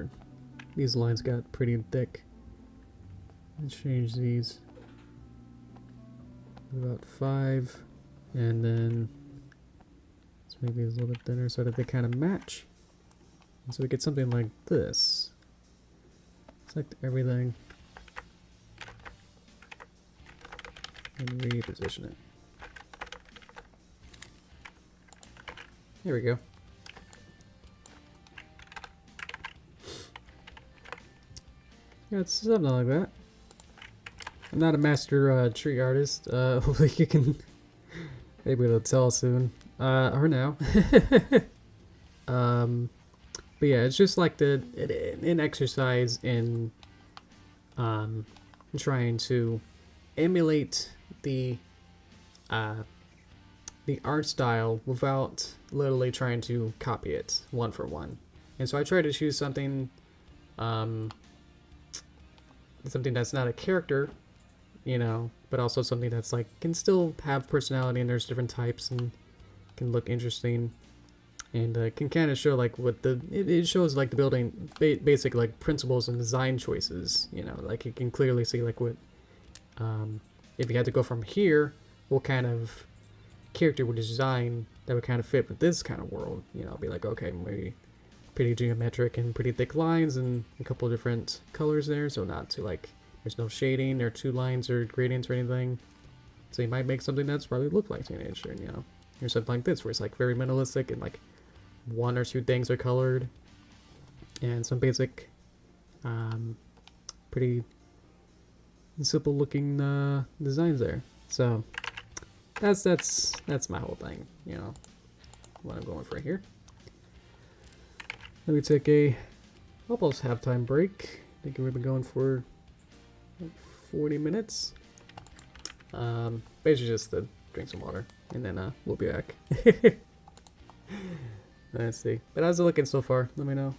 got pretty thick. Let's change these. About 5. And then let's make these a little bit thinner so that they kind of match. And so we get something like this. Select everything. And reposition it. There we go. Yeah, it's something like that. I'm not a master tree artist. Hopefully you can maybe it'll tell soon. Or now. But yeah, it's just like an exercise in trying to emulate the art style without literally trying to copy it one for one. And so I try to choose something something that's not a character, you know, but also something that's like can still have personality, and there's different types and can look interesting, and can kind of show like what it shows like the building basic like principles and design choices, you know, like you can clearly see like what if you had to go from here, what kind of character would design that would kind of fit with this kind of world, you know, be like, okay, maybe pretty geometric and pretty thick lines and a couple of different colors there, so not too like there's no shading or two lines or gradients or anything. So you might make something that's probably look like teenager, you know, or something like this where it's like very minimalistic and like one or two things are colored and some basic pretty simple looking designs there. So that's my whole thing, you know, what I'm going for here. Let me take a almost halftime break. I think we've been going for like 40 minutes. Basically just to drink some water, and then we'll be back. Let's see. But how's it looking so far? Let me know.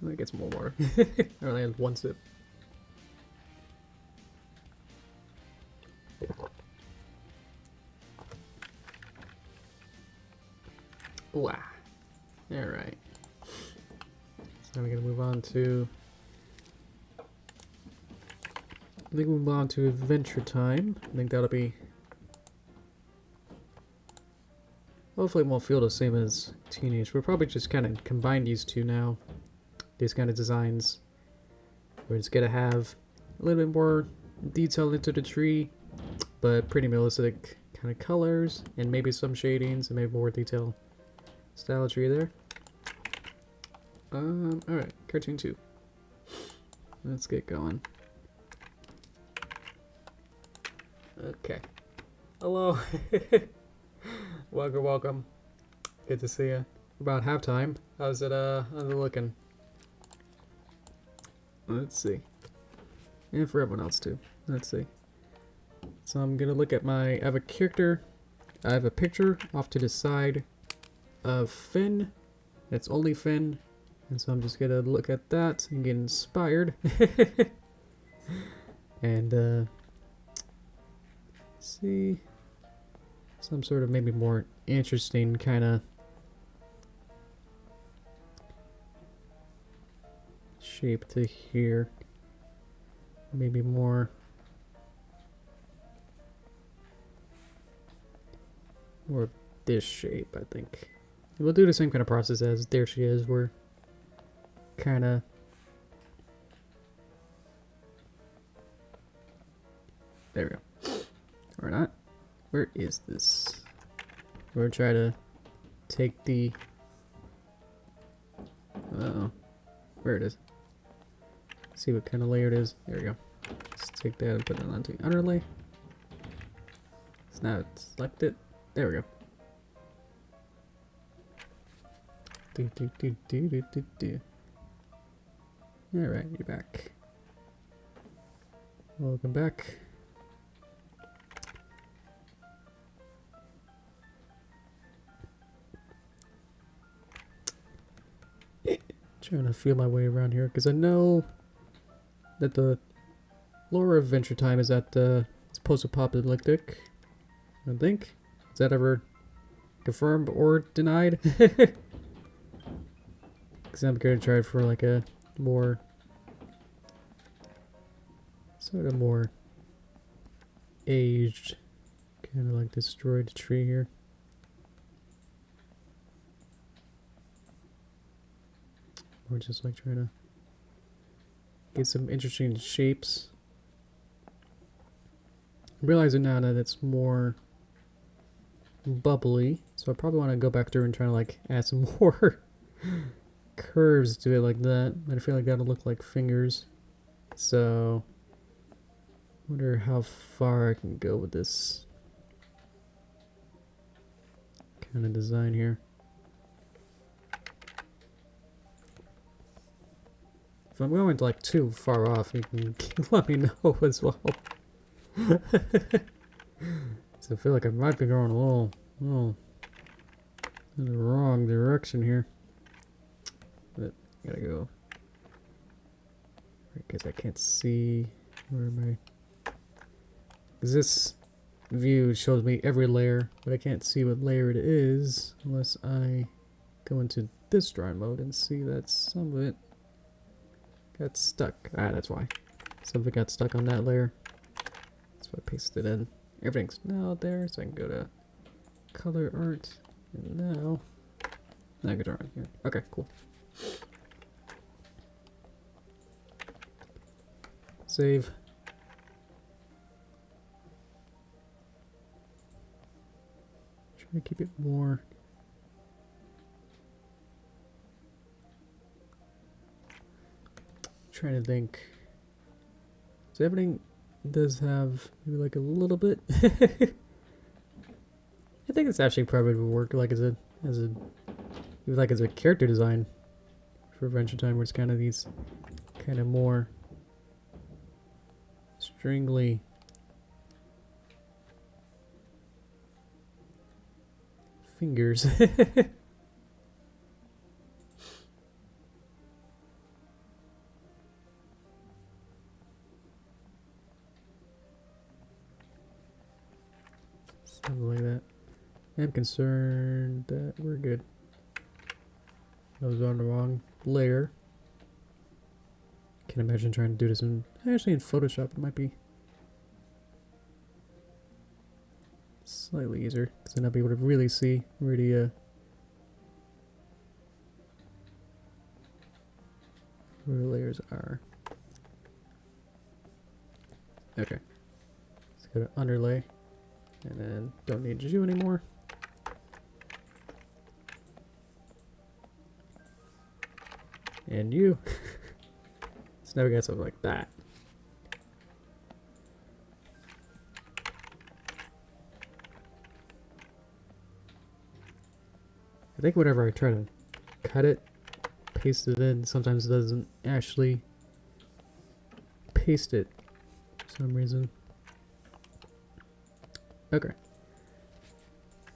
Let me get some more water. I only had one sip. Wow. Alright. So we're gonna move on to Adventure Time. I think that'll be hopefully it won't feel the same as Teenage. We'll probably just kind of combine these two now. These kind of designs. We're just gonna have a little bit more detail into the tree, but pretty realistic kind of colors, and maybe some shadings, and maybe more detail. Style tree there. Alright, cartoon 2. Let's get going. Okay. Hello. Welcome. Good to see you. About halftime. How's it looking? Let's see. And for everyone else too. Let's see. So I'm gonna look at I have a character, I have a picture off to the side of Finn. It's only Finn. And so I'm just gonna look at that and get inspired. And see some sort of maybe more interesting kind of shape to here. Maybe more of this shape, I think. We'll do the same kind of process as There She Is. We're kind of there we go. Or not. Where is this? We're gonna try to take the where it is. See what kind of layer it is. There we go. Let's take that and put it onto underlay. So now it's selected. There we go. Alright, you're back. Welcome back. Trying to feel my way around here because I know that the lore of Adventure Time is that it's post-apocalyptic. I think. Is that ever confirmed or denied? Because I'm going to try for like a more sort of more aged, kind of like destroyed tree here. We're just like trying to get some interesting shapes. I'm realizing now that it's more bubbly, so I probably want to go back through and try to like add some more curves to it like that. But I feel like that'll look like fingers. So I wonder how far I can go with this kind of design here. If I'm going to like too far off, you can let me know as well. So I feel like I might be going a little in the wrong direction here. But I gotta go. Because I can't see where am I? Because this view shows me every layer, but I can't see what layer it is unless I go into this drawing mode and see that some of it got stuck. Ah, that's why. Some of it got stuck on that layer. So I pasted it in. Everything's now there, so I can go to color art. And now I can draw it here. Okay, cool. Save. Try to keep it more. Trying to think. So everything does have maybe like a little bit. I think it's actually probably would work like as a character design for Adventure Time, where it's kind of these kind of more stringly fingers. Something like that. I'm concerned that we're good. I was on the wrong layer. Can't imagine trying to do this in actually in Photoshop. It might be slightly easier because then I'll be able to really see where the layers are. Okay, let's go to underlay. And then don't need you anymore. And you. So now we got something like that. I think whenever I try to cut it, paste it in, sometimes it doesn't actually paste it for some reason. Okay.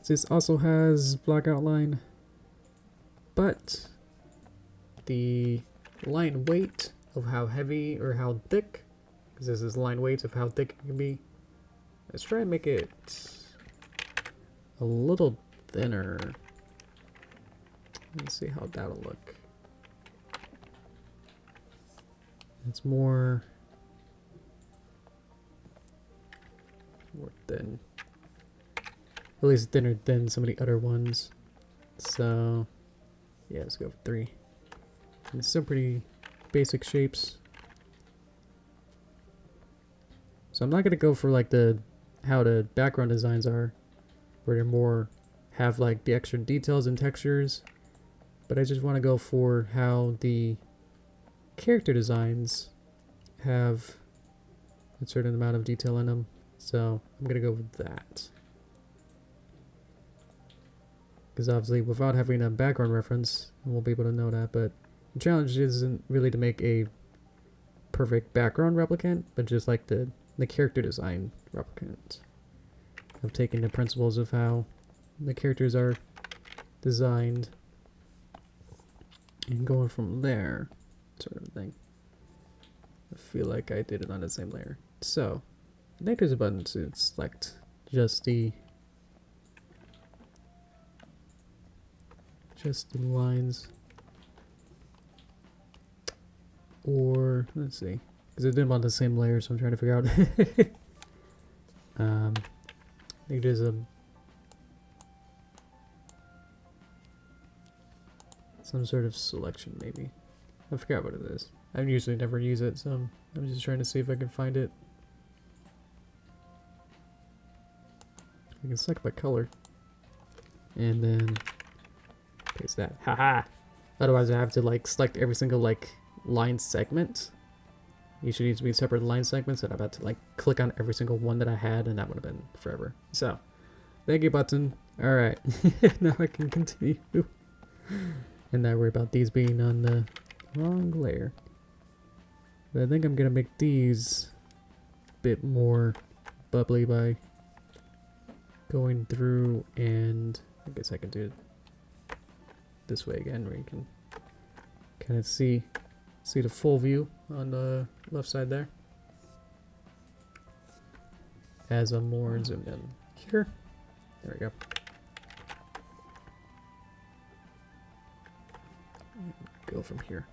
This also has block outline, but the line weight of how heavy or how thick, because this is line weight of how thick it can be. Let's try and make it a little thinner. Let's see how that'll look. It's more thin. At least thinner than some of the other ones. So yeah, let's go for 3. And it's still pretty basic shapes. So I'm not gonna go for like how the background designs are, where they're more have like the extra details and textures. But I just want to go for how the character designs have a certain amount of detail in them. So I'm gonna go with that. Because obviously without having a background reference, I won't be able to know that, but the challenge isn't really to make a perfect background replicant, but just like the character design replicant. Of taking the principles of how the characters are designed and going from there, sort of thing. I feel like I did it on the same layer. So, I think there's a button to select just the lines, or let's see, because I did them on the same layer, so I'm trying to figure out. I think there's some sort of selection, maybe. I forgot what it is. I usually never use it, so I'm just trying to see if I can find it. I can select by color, and then paste that. Haha! Otherwise I have to like select every single like line segment. Each of these would be separate line segments, and I've had to like click on every single one that I had, and that would have been forever. So, thank you, button. Alright, now I can continue. And not worry about these being on the wrong layer. But I think I'm gonna make these a bit more bubbly by going through, and I guess I can do it this way again, where you can kind of see the full view on the left side there. As I'm more zoomed in here. There we go. Go from here.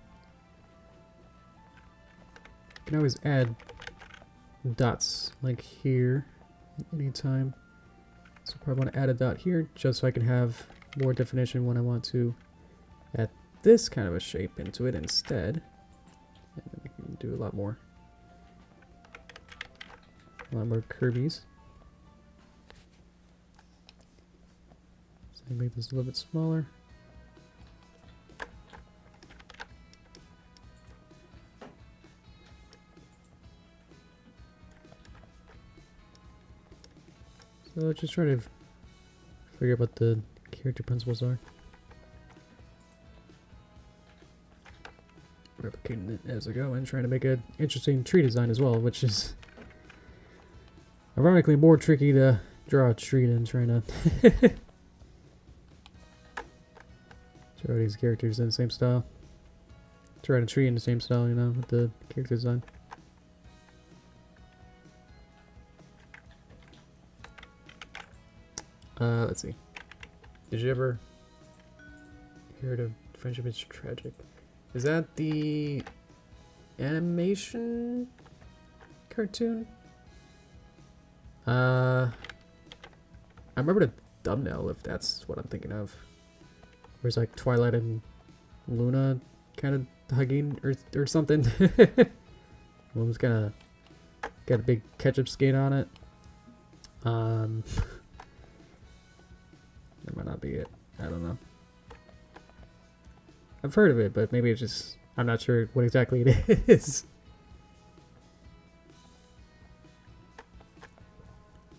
You can always add dots like here at any time. So I probably want to add a dot here just so I can have more definition when I want to add this kind of a shape into it instead. And then we can do a lot more curvies. So I make this a little bit smaller. So just try to figure out what the character principles are. Replicating it as I go and trying to make an interesting tree design as well, which is ironically more tricky to draw a tree than trying to draw these characters in the same style. Draw a tree in the same style, you know, with the character design. Let's see. Did you ever hear of Friendship is Tragic? Is that the animation cartoon? I remember the thumbnail, if that's what I'm thinking of. Where it's like Twilight and Luna kind of hugging or something. One was kind of got a big ketchup skate on it. That might not be it. I don't know. I've heard of it, but maybe it's just, I'm not sure what exactly it is.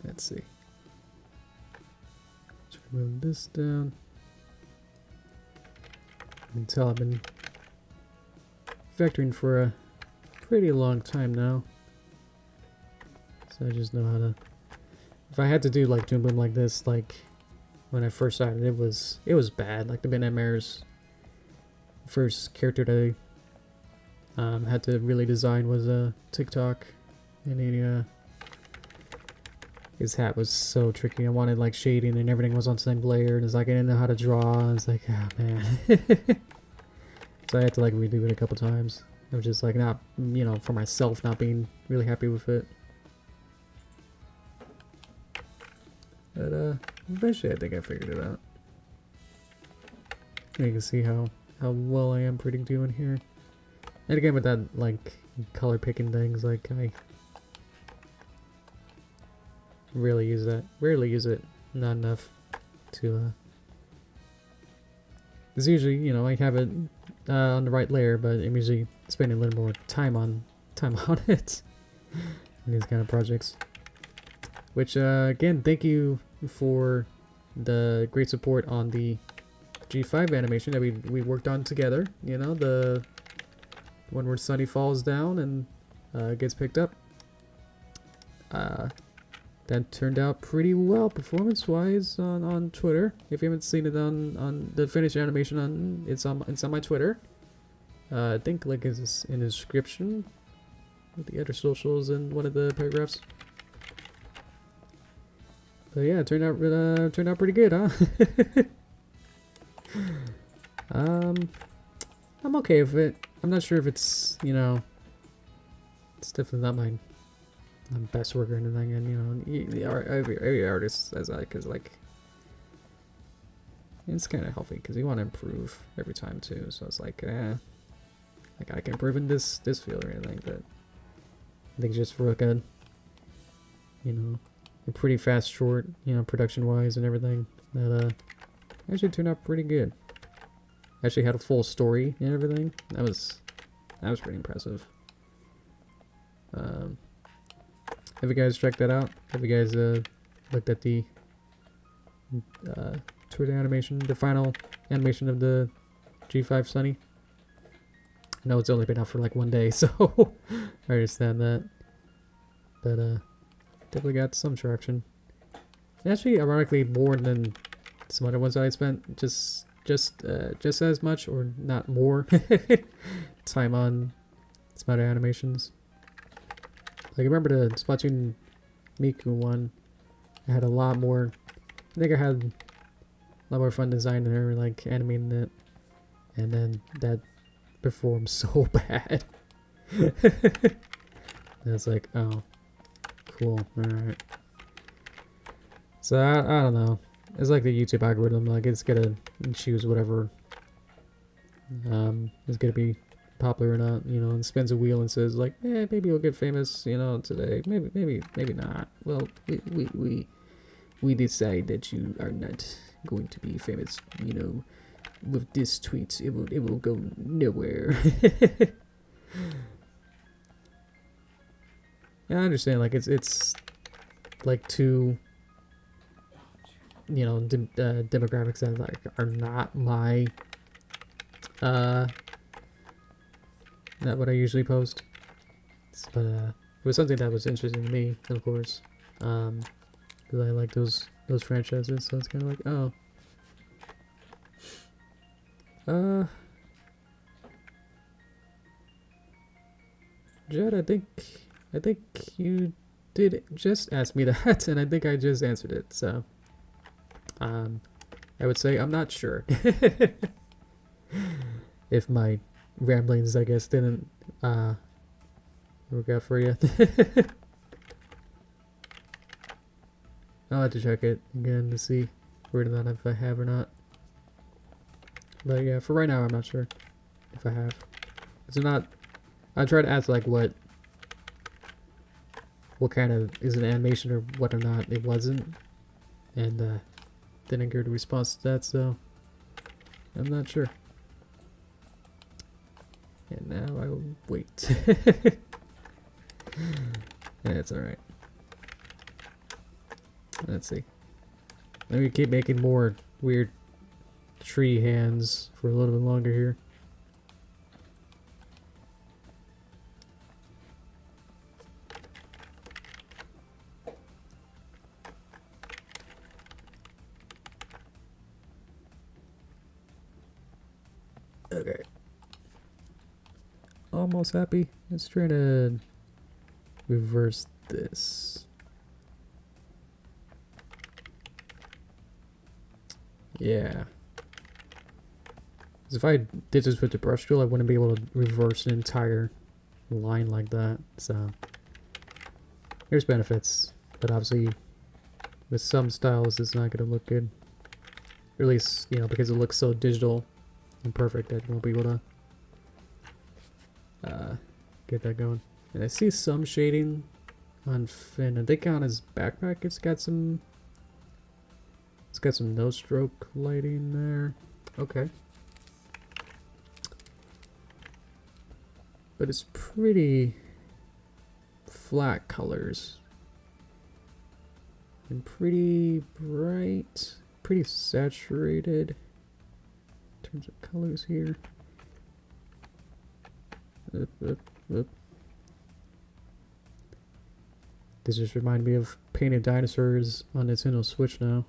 Let's see. Let's move this down. can tell I've been vectoring for a pretty long time now. So I just know how to... If I had to do like Toon Boom like this, like when I first started, it was bad. Like the Midnight Mare's first character that I had to really design was Cintiq, and he, his hat was so tricky. I wanted like shading and everything was on the same layer, and it's like I didn't know how to draw. It's like, oh man. So I had to like redo it a couple times. I was just like not, you know, for myself, not being really happy with it. But eventually I think I figured it out. You can see how well I am pretty doing here. And again with that like color picking things, like I rarely use it, not enough to it's usually, you know, I have it on the right layer, but I'm usually spending a little more time on it in these kind of projects. Which again, thank you for the great support on the G5 animation that we worked on together. You know, the one where Sunny falls down and gets picked up. That turned out pretty well performance-wise on Twitter. If you haven't seen it on the finished animation, it's on my Twitter. I think link is in the description with the other socials in one of the paragraphs. But yeah, it turned out pretty good, huh? I'm okay with it. I'm not sure if it's, you know, it's definitely not my best work or anything, and you know, every artist says that because like it's kind of healthy because you want to improve every time too. So it's like, like I can improve in this field or anything, but I think just for like a, you know, a pretty fast short, you know, production wise and everything, that actually turned out pretty good. Actually had a full story and everything. That was pretty impressive. Have you guys checked that out? Have you guys looked at the Twitter animation, the final animation of the G5 Sunny? I know it's only been out for like 1 day, so I understand that. But definitely got some traction. Actually, ironically, more than some other ones that I spent just as much, or not more, time on some other animations. Like, I remember the Splatoon Miku one. I had a lot more. I think I had a lot more fun designing her, like animating it, and then that performed so bad. And it's like, oh, cool, all right. So I don't know. It's like the YouTube algorithm. Like it's gonna choose whatever is gonna be popular or not, you know, and spins a wheel and says like, maybe you'll get famous, you know, today. Maybe not. Well, we decide that you are not going to be famous, you know, with this tweet. It will go nowhere. Yeah, I understand. Like it's like two, you know, demographics that like are not my not what I usually post. But it was something that was interesting to me, of course, because I like those franchises. So it's kind of like, oh, Jed, I think you did just ask me that, and I think I just answered it. So, I would say I'm not sure if my ramblings, I guess, didn't work out for you. I'll have to check it again to see whether or not if I have or not. But yeah, for right now, I'm not sure if I have. It's not. I tried to ask like what kind of is an animation or what or not it wasn't, and didn't get a response to that, so I'm not sure. And now I will wait. That's alright. Let's see. Let me keep making more weird tree hands for a little bit longer here. Okay. Almost happy. Let's try to reverse this. Yeah. Because if I did this with the brush tool, I wouldn't be able to reverse an entire line like that. So, there's benefits. But obviously, with some styles, it's not going to look good. Or at least, you know, because it looks so digital and perfect, I won't be able to get that going. And I see some shading on Finn. I think on his backpack it's got some no stroke lighting there. Okay. But it's pretty flat colors. And pretty bright, pretty saturated in terms of colors here. Oop. This just reminded me of painted dinosaurs on Nintendo Switch now.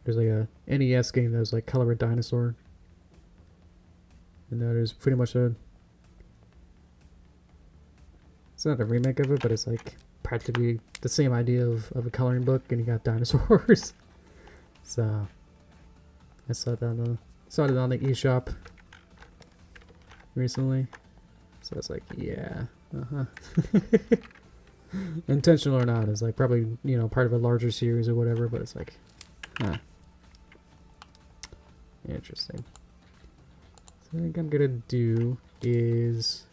There's like a NES game that was like Color a Dinosaur. And there's pretty much a... It's not a remake of it, but it's like practically the same idea of a coloring book, and you got dinosaurs. So I saw it on the eShop recently. So I was like, yeah, intentional or not, it's like probably, you know, part of a larger series or whatever, but it's like, huh. Interesting. So I think I'm gonna do is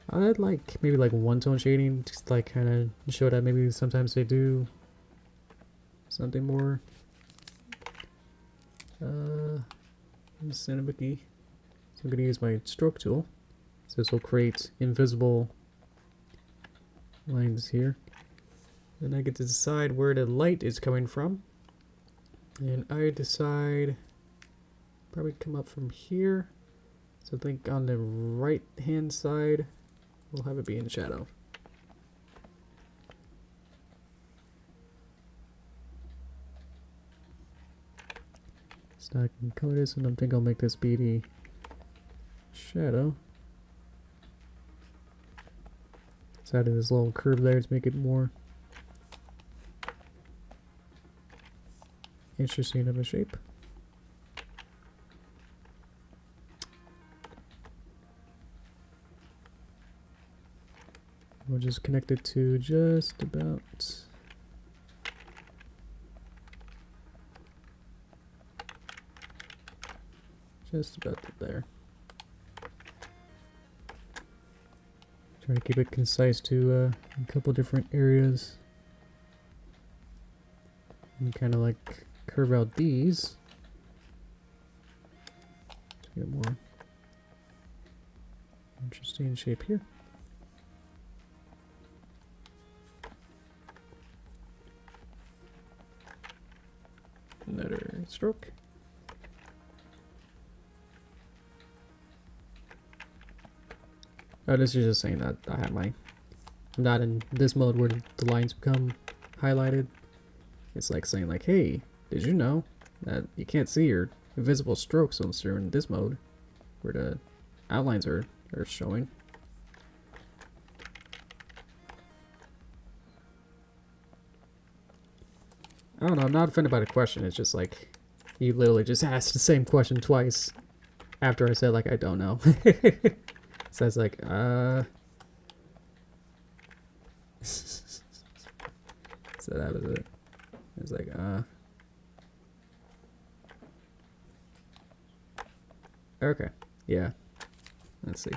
I'd like maybe like one-tone shading, just like kind of show that maybe sometimes they do something more Cintiq. So I'm gonna use my stroke tool. So this will create invisible lines here. Then I get to decide where the light is coming from. And I decide probably come up from here. So think on the right hand side, we'll have it be in shadow. So I can color this, and I think I'll make this be the shadow. So added this little curve there to make it more interesting of a shape. We'll just connect it to just about there. Try to keep it concise to a couple different areas. And kind of like curve out these to get more interesting shape here. Another stroke. Oh, this is just saying that I have I'm not in this mode where the lines become highlighted. It's like saying like, hey, did you know that you can't see your invisible strokes unless you're in this mode where the outlines are showing. I don't know, I'm not offended by the question. It's just like, you literally just asked the same question twice after I said, like, I don't know. So it's like, So that was it. It's like, Okay, yeah. Let's see.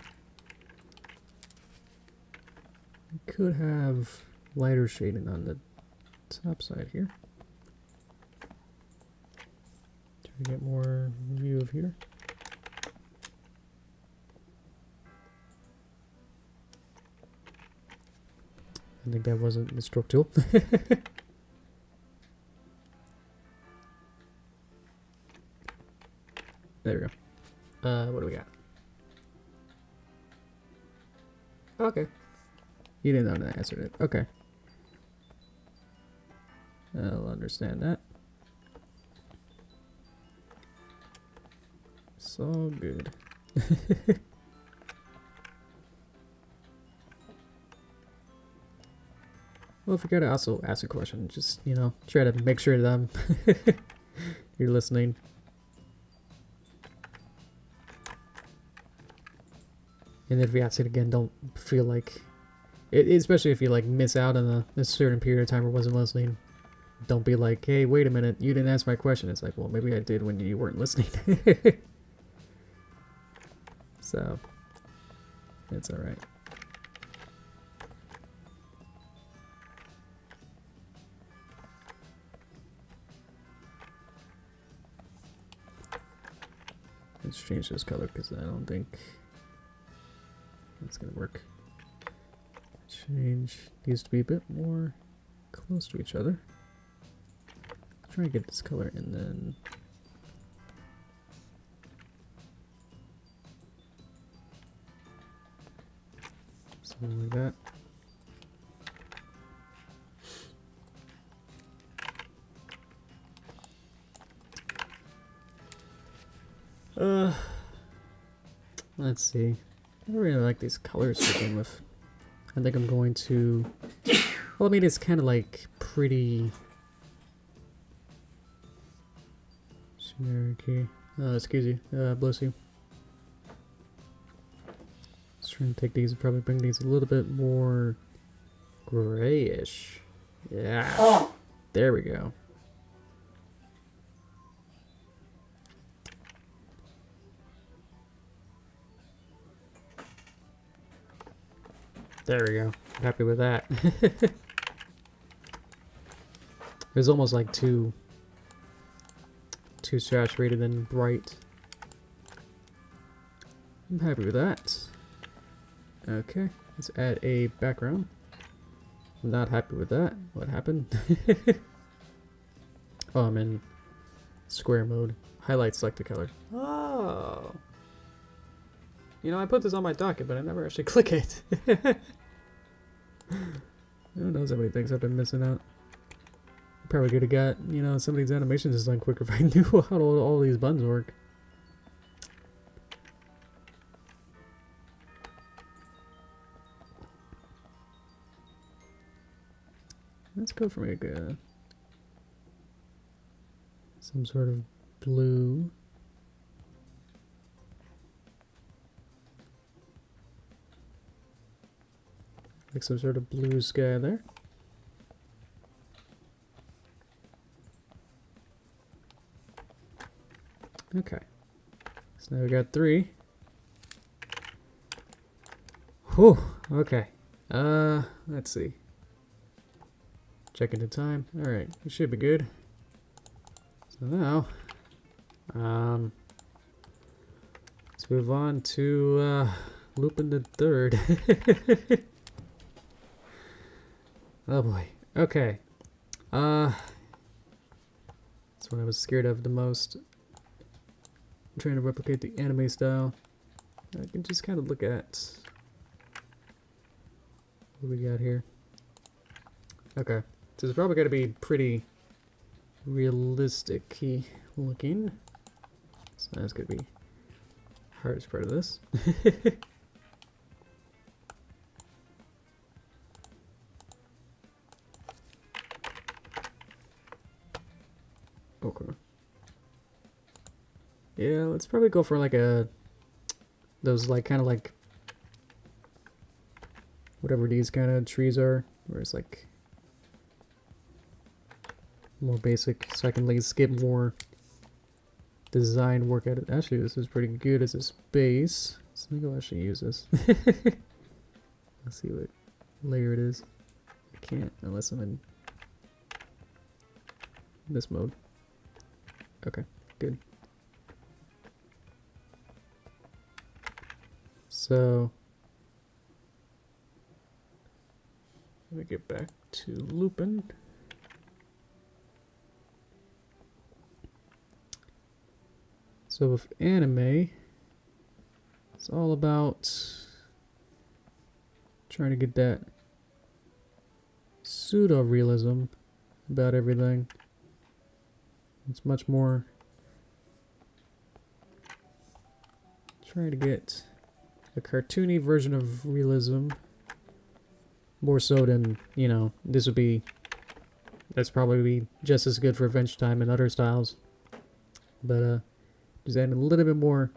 We could have lighter shading on the top side here. Try to get more view of here. I think that wasn't the stroke tool. There we go. What do we got? Okay. You didn't know the answer to it. Okay. I'll understand that. It's all good. Well, if you gotta also ask a question, just, you know, try to make sure that you're listening. And if you ask it again, don't feel like, especially if you like miss out on a certain period of time or wasn't listening, don't be like, hey, wait a minute, you didn't ask my question. It's like, well, maybe I did when you weren't listening. So, it's alright. Let's change this color because I don't think that's gonna work. Change these to be a bit more close to each other. Try and get this color and then something like that. Let's see. I don't really like these colors to begin with. I think I'm going to, well, I mean, it's kind of like pretty generic. Excuse you, bless you. Just trying to take these and probably bring these a little bit more grayish. Yeah, there we go. There we go. Happy with that. It was almost like too saturated and bright. I'm happy with that. Okay, let's add a background. I'm not happy with that. What happened? Oh, I'm in square mode. Highlight selected color. Oh. You know, I put this on my docket, but I never actually click it. Who knows how many things I've been missing out. Probably could have got, you know, some of these animations done quicker if I knew how all these buttons work. Let's go for like some sort of blue. Like some sort of blue sky there. Okay. So now we got 3. Whew, okay. Let's see. Checking the time. Alright, we should be good. So now, let's move on to looping the third. Oh boy. Okay. That's what I was scared of the most. I'm trying to replicate the anime style. I can just kind of look at what we got here. Okay. So it's probably got to be pretty realistic-y looking. So that's going to be the hardest part of this. Okay. Yeah, let's probably go for like those like kind of like whatever these kind of trees are, where it's like more basic, so I can like skip more design work at it. Actually, this is pretty good as a base, so I think I'll actually use this. Let's see what layer it is. I can't unless I'm in this mode. Okay, good. So Let me get back to Lupin. So with anime, it's all about trying to get that pseudo-realism about everything. It's much more trying to get a cartoony version of realism, more so than, you know, that's probably just as good for Adventure Time and other styles. But just adding a little bit more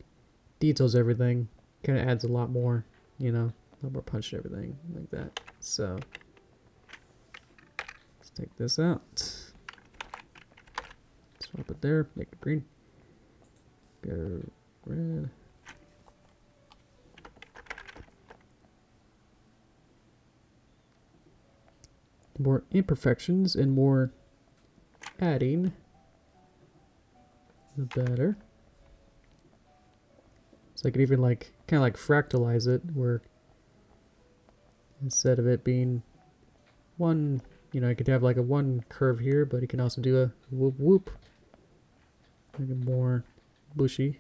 details to everything kind of adds a lot more, you know, a lot more punch to everything like that. So let's take this out. Swap it there, make it green. Go red. More imperfections and more adding, the better. So I could even like kind of like fractalize it, where instead of it being one, you know, I could have like a one curve here, but you can also do a whoop whoop, make it more bushy.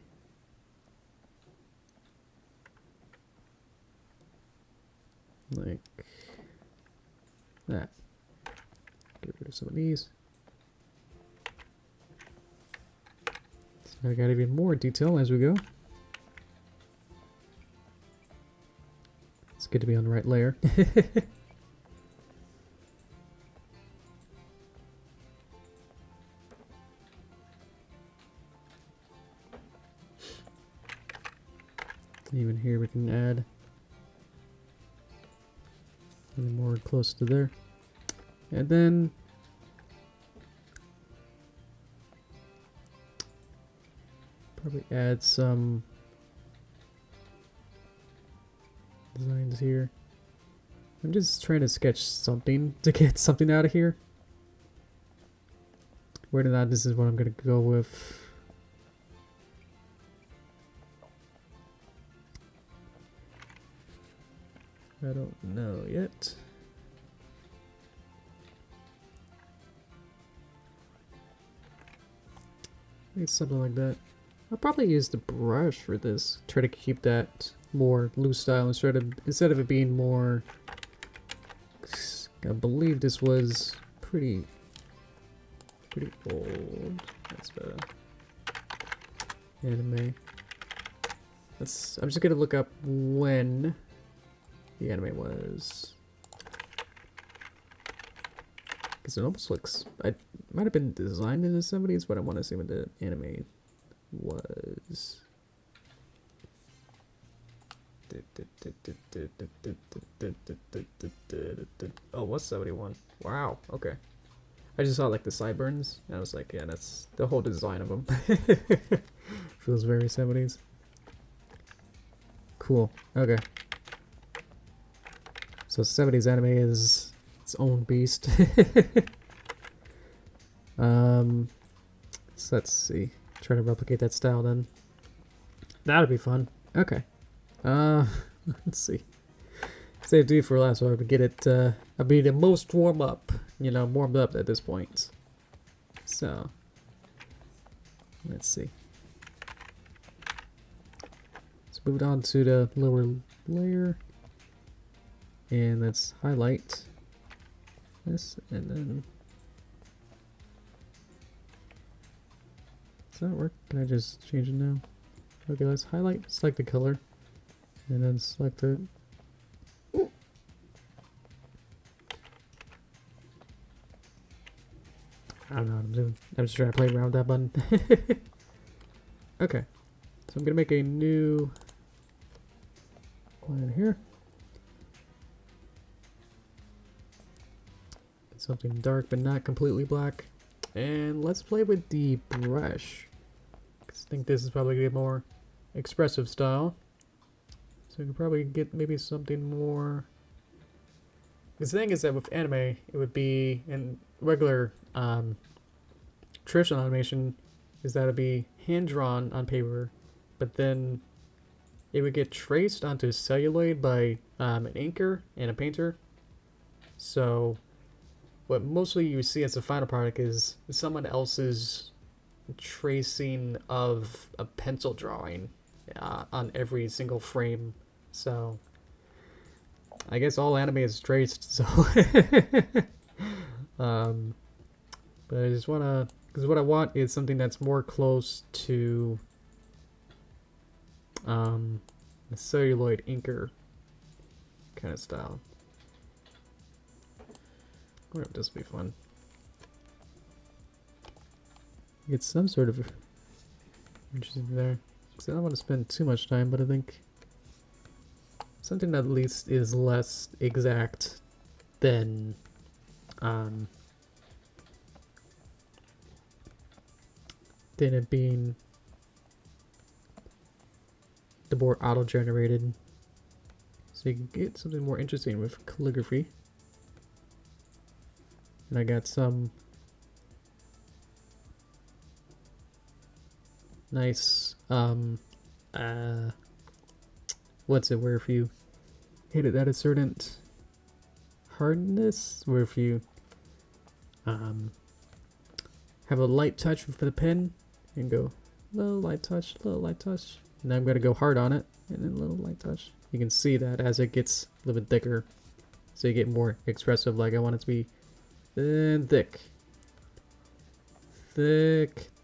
Like that. Get rid of some of these. So I got even more detail as we go. It's good to be on the right layer. Even here we can add any more close to there. And then probably add some designs here. I'm just trying to sketch something to get something out of here. Whether or not this is what I'm going to go with. I don't know yet. Maybe something like that. I'll probably use the brush for this. Try to keep that more loose style instead of it being more. I believe this was pretty old. That's the anime. I'm just gonna look up when the anime was, because it almost looks. It might have been designed in the 70s, but I want to see when the anime was. Oh, what's 71? Wow. Okay. I just saw like the sideburns, and I was like, yeah, that's the whole design of them. Feels very 70s. Cool. Okay. So 70s anime is its own beast. So let's see. Try to replicate that style then. That'll be fun. Okay. Let's see. Save D for last, so I would get it. I'll be the most warmed up at this point. So let's see. Let's move it on to the lower layer, and let's highlight this, and then does that work? Can I just change it now? Okay, let's highlight, select the color, and then select it. I don't know what I'm doing. I'm just trying to play around with that button. Okay, so I'm gonna make a new line here. Something dark but not completely black. And let's play with the brush. I think this is probably a more expressive style. So we can probably get maybe something more. The thing is that with anime, it would be in regular traditional animation, is that it'd be hand drawn on paper, but then it would get traced onto celluloid by an inker and a painter. So what mostly you see as a final product is someone else's tracing of a pencil drawing on every single frame. So I guess all anime is traced. So, but I just wanna, because what I want is something that's more close to the celluloid inker kind of style. I wonder if this will be fun. Get some sort of interesting there. Because I don't want to spend too much time, but I think something that at least is less exact than it being the more auto-generated. So you can get something more interesting with calligraphy. And I got some nice what's it, where if you hit it at a certain hardness, where if you have a light touch for the pen and go little light touch, and I'm gonna go hard on it and then little light touch. You can see that as it gets a little bit thicker, so you get more expressive. Like I want it to be thin, thick,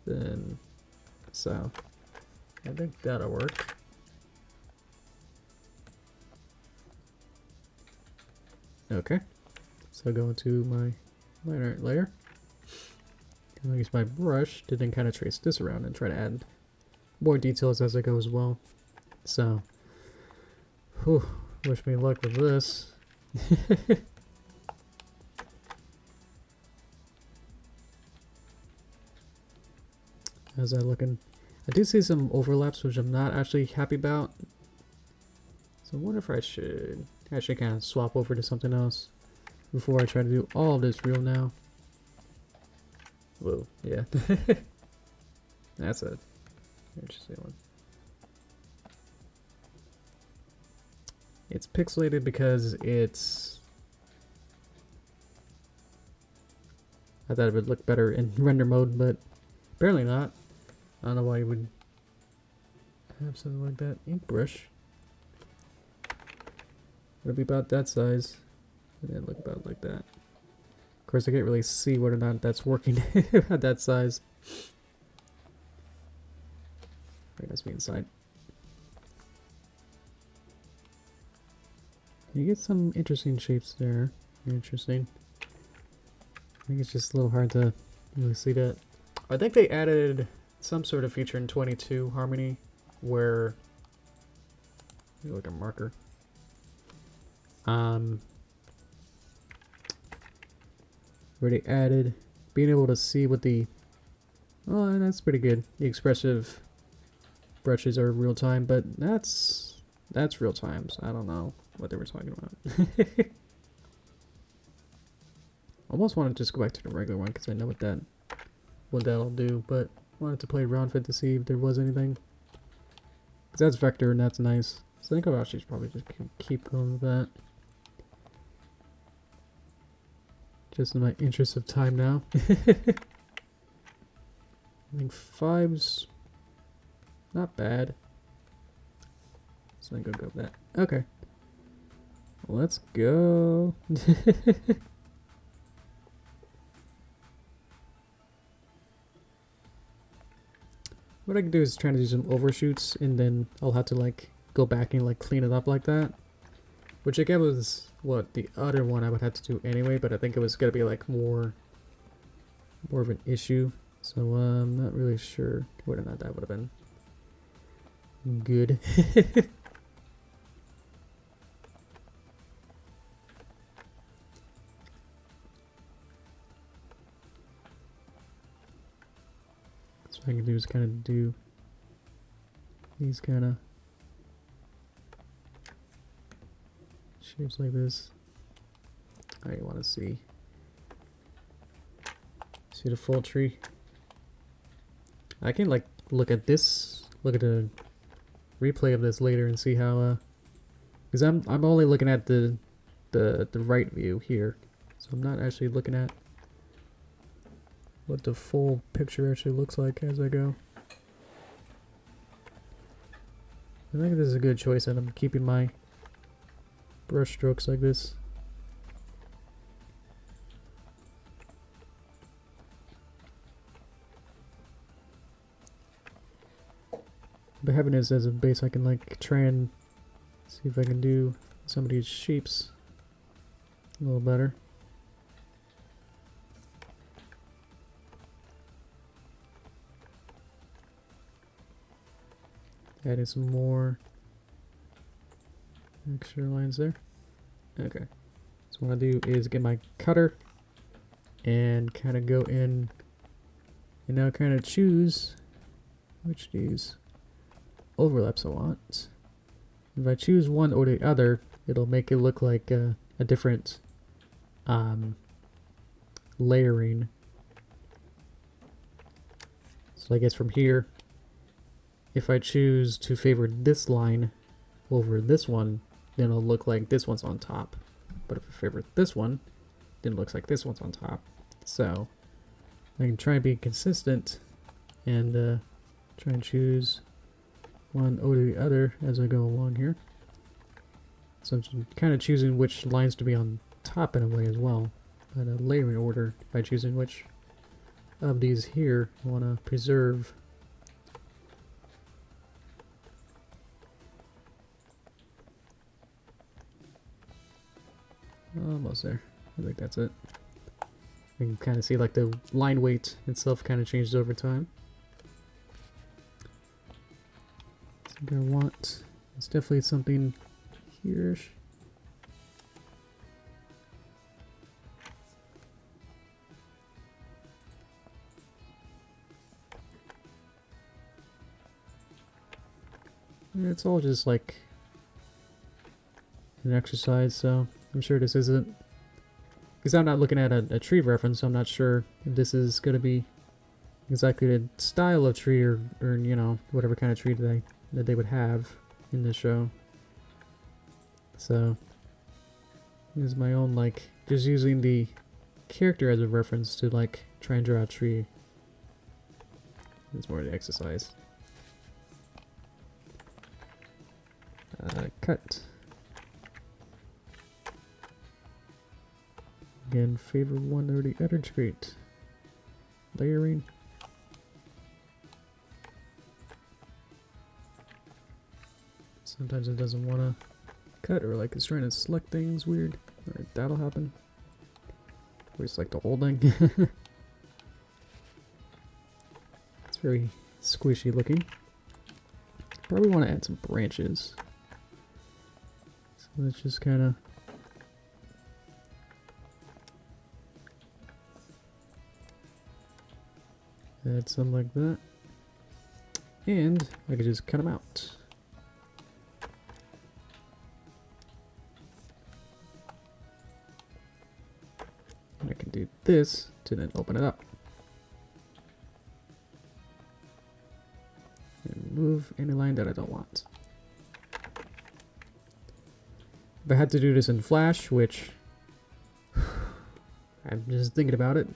thin. So I think that'll work. Okay, so go into my line art layer. And I'll use my brush to then kind of trace this around and try to add more details as I go as well. So, whew, wish me luck with this. How's that looking? I do see some overlaps, which I'm not actually happy about. So I wonder if I should actually kind of swap over to something else before I try to do all of this real now. Whoa, yeah. That's a interesting one. It's pixelated because it's... I thought it would look better in render mode, but apparently not. I don't know why you would have something like that. Ink brush. It'll be about that size. And then look about like that. Of course, I can't really see whether or not that's working at that size. Wait, that's me inside. You get some interesting shapes there. Interesting. I think it's just a little hard to really see that. I think they added some sort of feature in 22 Harmony where like a marker. Where they added being able to see what the that's pretty good. The expressive brushes are real time, but that's real time, so I don't know what they were talking about. Almost wanted to just go back to the regular one because I know what that'll do, but wanted to play around with it to see if there was anything. Because that's vector and that's nice. So I think I'll actually probably just keep going with that. Just in my interest of time now. I think 5's not bad. So I'm gonna go with that. Okay. Let's go. What I can do is try to do some overshoots, and then I'll have to like go back and like clean it up like that. Which again was what the other one I would have to do anyway, but I think it was gonna be like more of an issue. So I'm not really sure whether or not that would have been good. So what I can do is kind of do these kind of shapes like this. I want to see the full tree. I can like look at this, look at the replay of this later and see how because I'm only looking at the the right view here. So I'm not actually looking at what the full picture actually looks like as I go. I think this is a good choice, and I'm keeping my brush strokes like this. But having this as a base, I can like try and see if I can do some of these shapes a little better. Adding some more extra lines there. Okay. So what I'll do is get my cutter and kind of go in and now kind of choose which of these overlaps I want. If I choose one or the other, it'll make it look like a different layering. So I guess from here, if I choose to favor this line over this one, then it'll look like this one's on top. But if I favor this one, then it looks like this one's on top. So I can try and be consistent and try and choose one over the other as I go along here. So I'm kind of choosing which lines to be on top in a way as well, but a layering order by choosing which of these here I want to preserve. Almost there. I think that's it. You can kind of see like the line weight itself kind of changes over time. I want, it's definitely something here. It's all just like an exercise, so I'm sure this isn't, because I'm not looking at a tree reference, so I'm not sure if this is going to be exactly the style of tree or you know, whatever kind of tree that they would have in this show. So this is my own, like, just using the character as a reference to like try and draw a tree. It's more of the exercise. Cut. Again, favor one or the other. Great. Layering. Sometimes it doesn't want to cut, or like it's trying to select things weird. Or that'll happen. Or select the whole thing. It's very squishy looking. Probably want to add some branches. So let's just kind of add some like that. And I could just cut them out. And I can do this to then open it up. And remove any line that I don't want. If I had to do this in Flash, which I'm just thinking about it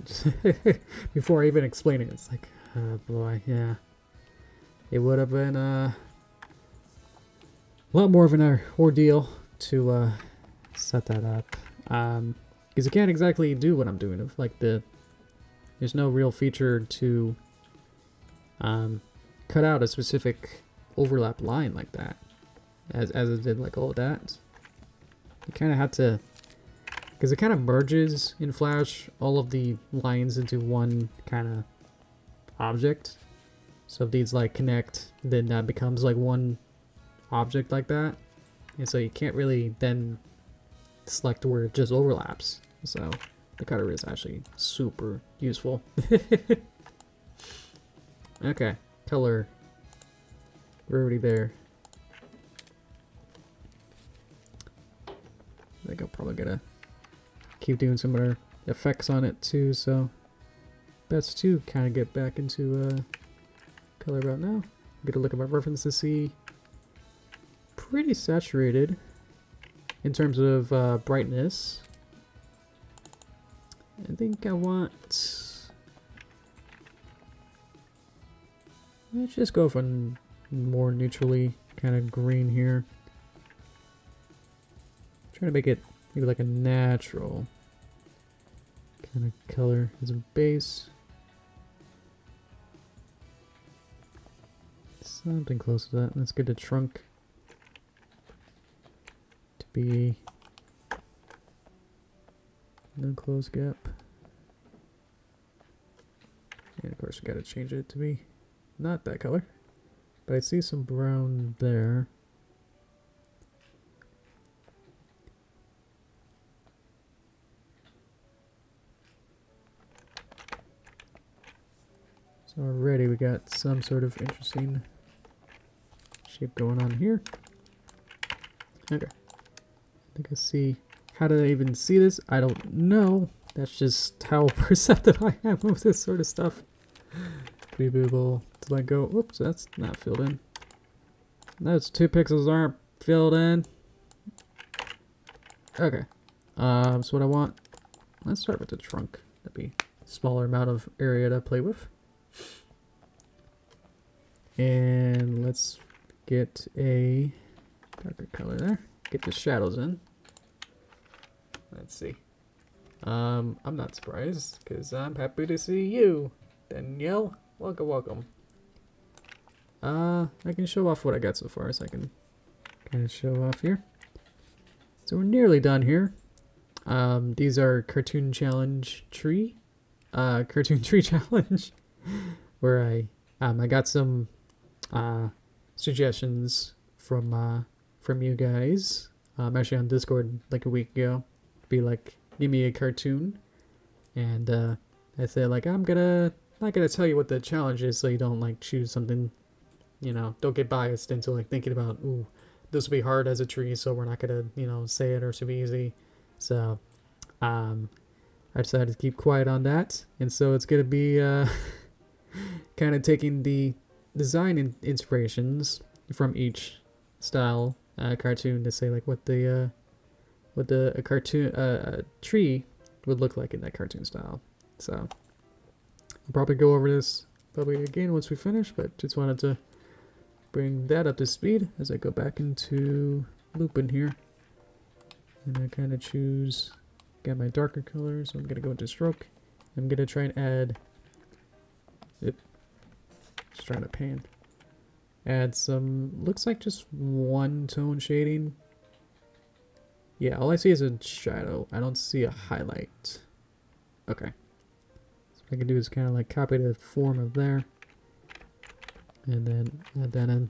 before I even explain it, it's like, oh boy, yeah. It would have been a lot more of an ordeal to set that up. Because you can't exactly do what I'm doing. If like there's no real feature to cut out a specific overlap line like that, as it did like all that. You kind of have to, because it kind of merges in Flash all of the lines into one kind of object. So if these like connect, then that becomes like one object like that. And so you can't really then select where it just overlaps. So the cutter is actually super useful. Okay, color. We're already there. I think I'll probably gotta keep doing some other effects on it too, so best to kind of get back into color about now. Get a look at my reference to see pretty saturated in terms of brightness, I think I want... Let's just go for more neutrally kind of green here. Trying to make it maybe like a natural kind of color as a base. Something close to that. Let's get the trunk to be no close gap. And of course we gotta change it to be not that color. But I see some brown there. So already we got some sort of interesting shape going on here. Okay. I think I see. How did I even see this? I don't know. That's just how perceptive I am with this sort of stuff. To be able to let go. Oops, that's not filled in. Those 2 pixels aren't filled in. Okay. So what I want. Let's start with the trunk. That'd be a smaller amount of area to play with. And let's get a darker color there. Get the shadows in. Let's see. I'm not surprised, because I'm happy to see you, Danielle. Welcome, welcome. I can show off what I got so far, so I can kind of show off here. So we're nearly done here. These are Cartoon Challenge Tree. Cartoon Tree Challenge. Where I got some suggestions from you guys. Actually on Discord like a week ago. Be like, give me a cartoon, and I said like I'm not gonna tell you what the challenge is, so you don't like choose something, you know, don't get biased into like thinking about, ooh, this will be hard as a tree, so we're not gonna, you know, say it, or it should be easy. So I decided to keep quiet on that, and so it's gonna be kind of taking the design inspirations from each style cartoon to say like what the cartoon tree would look like in that cartoon style. So I'll probably go over this probably again once we finish, but just wanted to bring that up to speed as I go back into looping here. And I kind of choose, got my darker color, so I'm gonna go into stroke. I'm gonna try and add, just trying to pan, add some, looks like just one tone shading. Yeah, all I see is a shadow. I don't see a highlight. Okay. So what I can do is kind of like copy the form of there. And then add that in.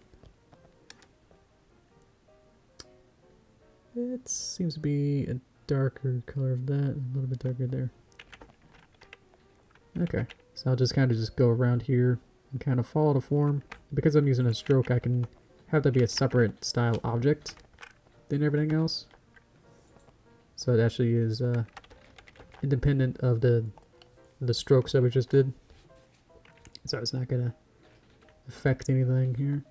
It seems to be a darker color of that. A little bit darker there. Okay. So I'll just kind of just go around here and kind of follow the form. Because I'm using a stroke, I can have that be a separate style object than everything else. So it actually is independent of the strokes that we just did. So it's not gonna affect anything here.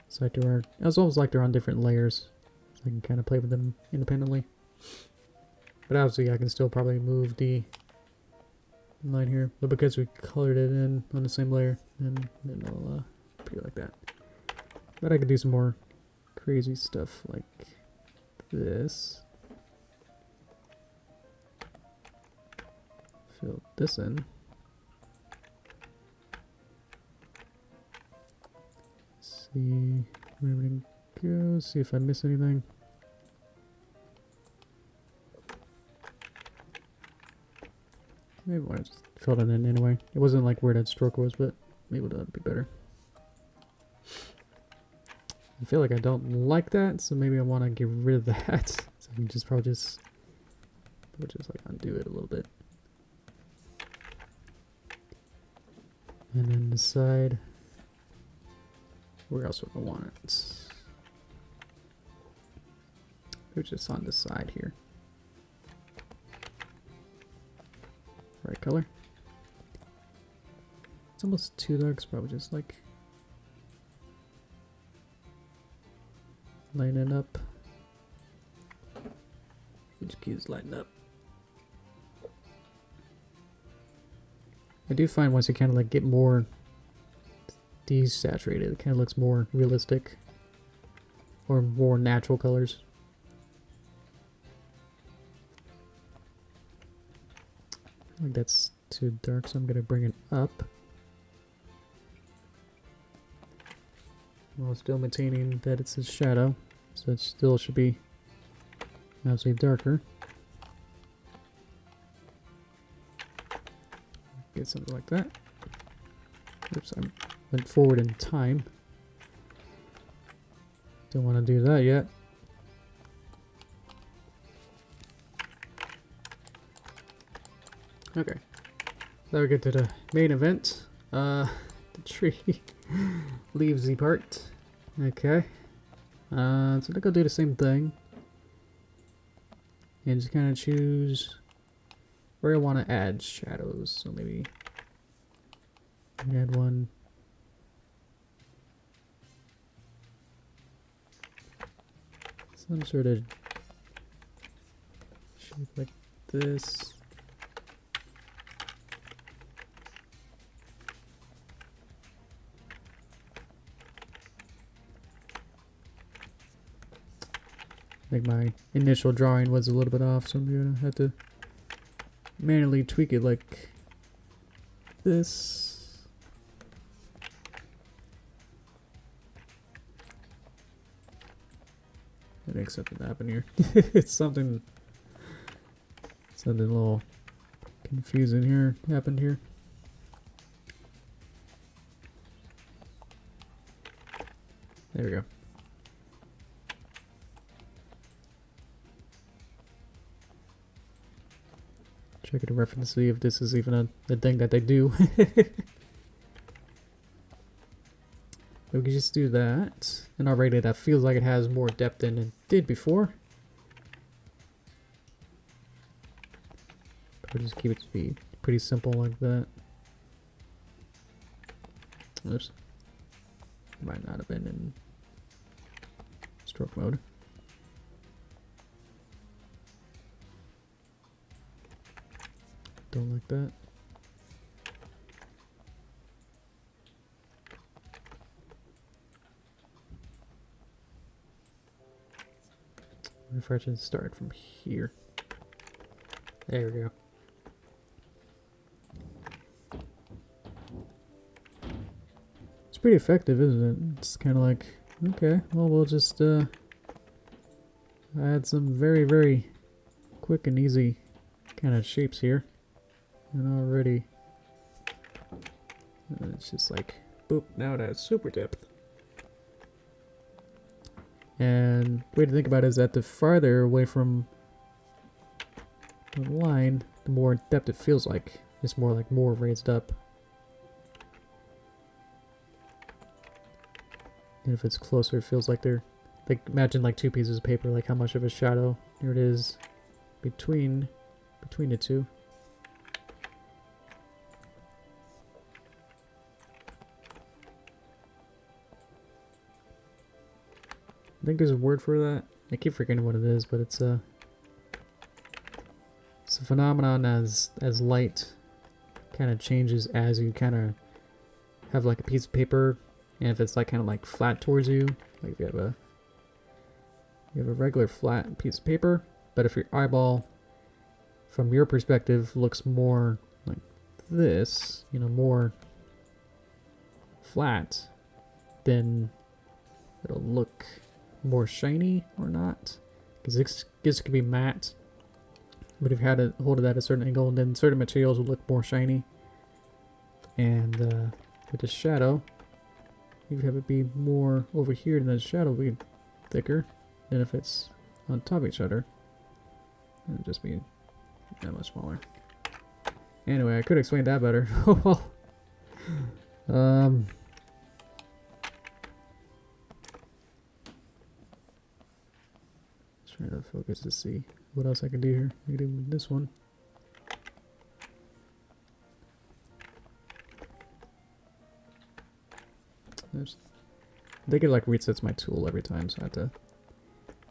So it's almost like they're on different layers. So I can kind of play with them independently. But obviously I can still probably move the line here, but because we colored it in on the same layer, then it'll appear like that. But I could do some more crazy stuff like this. Fill this in. See where everything goes. See if I miss anything. Maybe I just filled it in anyway. It wasn't like where that stroke was, but maybe that'd be better. I feel like I don't like that, so maybe I want to get rid of that. So I can just probably just like undo it a little bit. And then decide where else would I want it. Maybe just on the side here. Right color. It's almost too dark, it's probably just like lighten up. Each key is lighten up. I do find once you kind of like get more desaturated, it kind of looks more realistic or more natural colors. I think that's too dark, so I'm going to bring it up while still maintaining that it's a shadow, so it still should be obviously darker. Get something like that. Oops, I went forward in time. Don't want to do that yet. Okay, now we get to the main event. The tree leaves the part. Okay, so I'm gonna do the same thing and just kind of choose where I want to add shadows. So maybe add one. Some sort of shape like this. I think my initial drawing was a little bit off, so I'm gonna have to manually tweak it like this. I think something happened here. It's something a little confusing here happened here. There we go. Check it a reference to see if this is even a thing that they do. We can just do that. And already that feels like it has more depth than it did before. We'll just keep it to be pretty simple like that. Oops. Might not have been in stroke mode. Don't like that. Refresh and start from here. There we go. It's pretty effective, isn't it? It's kind of like, okay, well, we'll just add some very, very quick and easy kind of shapes here. And already, it's just like, boop, now it has super depth. And the way to think about it is that the farther away from the line, the more depth it feels like. It's more like more raised up. And if it's closer, it feels like they're, like, imagine like two pieces of paper, like how much of a shadow there it is between the two. I think there's a word for that. I keep forgetting what it is, but it's a phenomenon as light kind of changes as you kind of have like a piece of paper, and if it's like kind of like flat towards you, like if you have a regular flat piece of paper, but if your eyeball from your perspective looks more like this, you know, more flat, then it'll look more shiny or not, because this could be matte, but if you had to hold it at a certain angle, then certain materials will look more shiny. And with the shadow, you have it be more over here, and the shadow will be thicker than if it's on top of each other. It'll just be that much smaller. Anyway, I could explain that better. Trying to focus to see what else I can do here. I can do this one. I think it like resets my tool every time, so I have to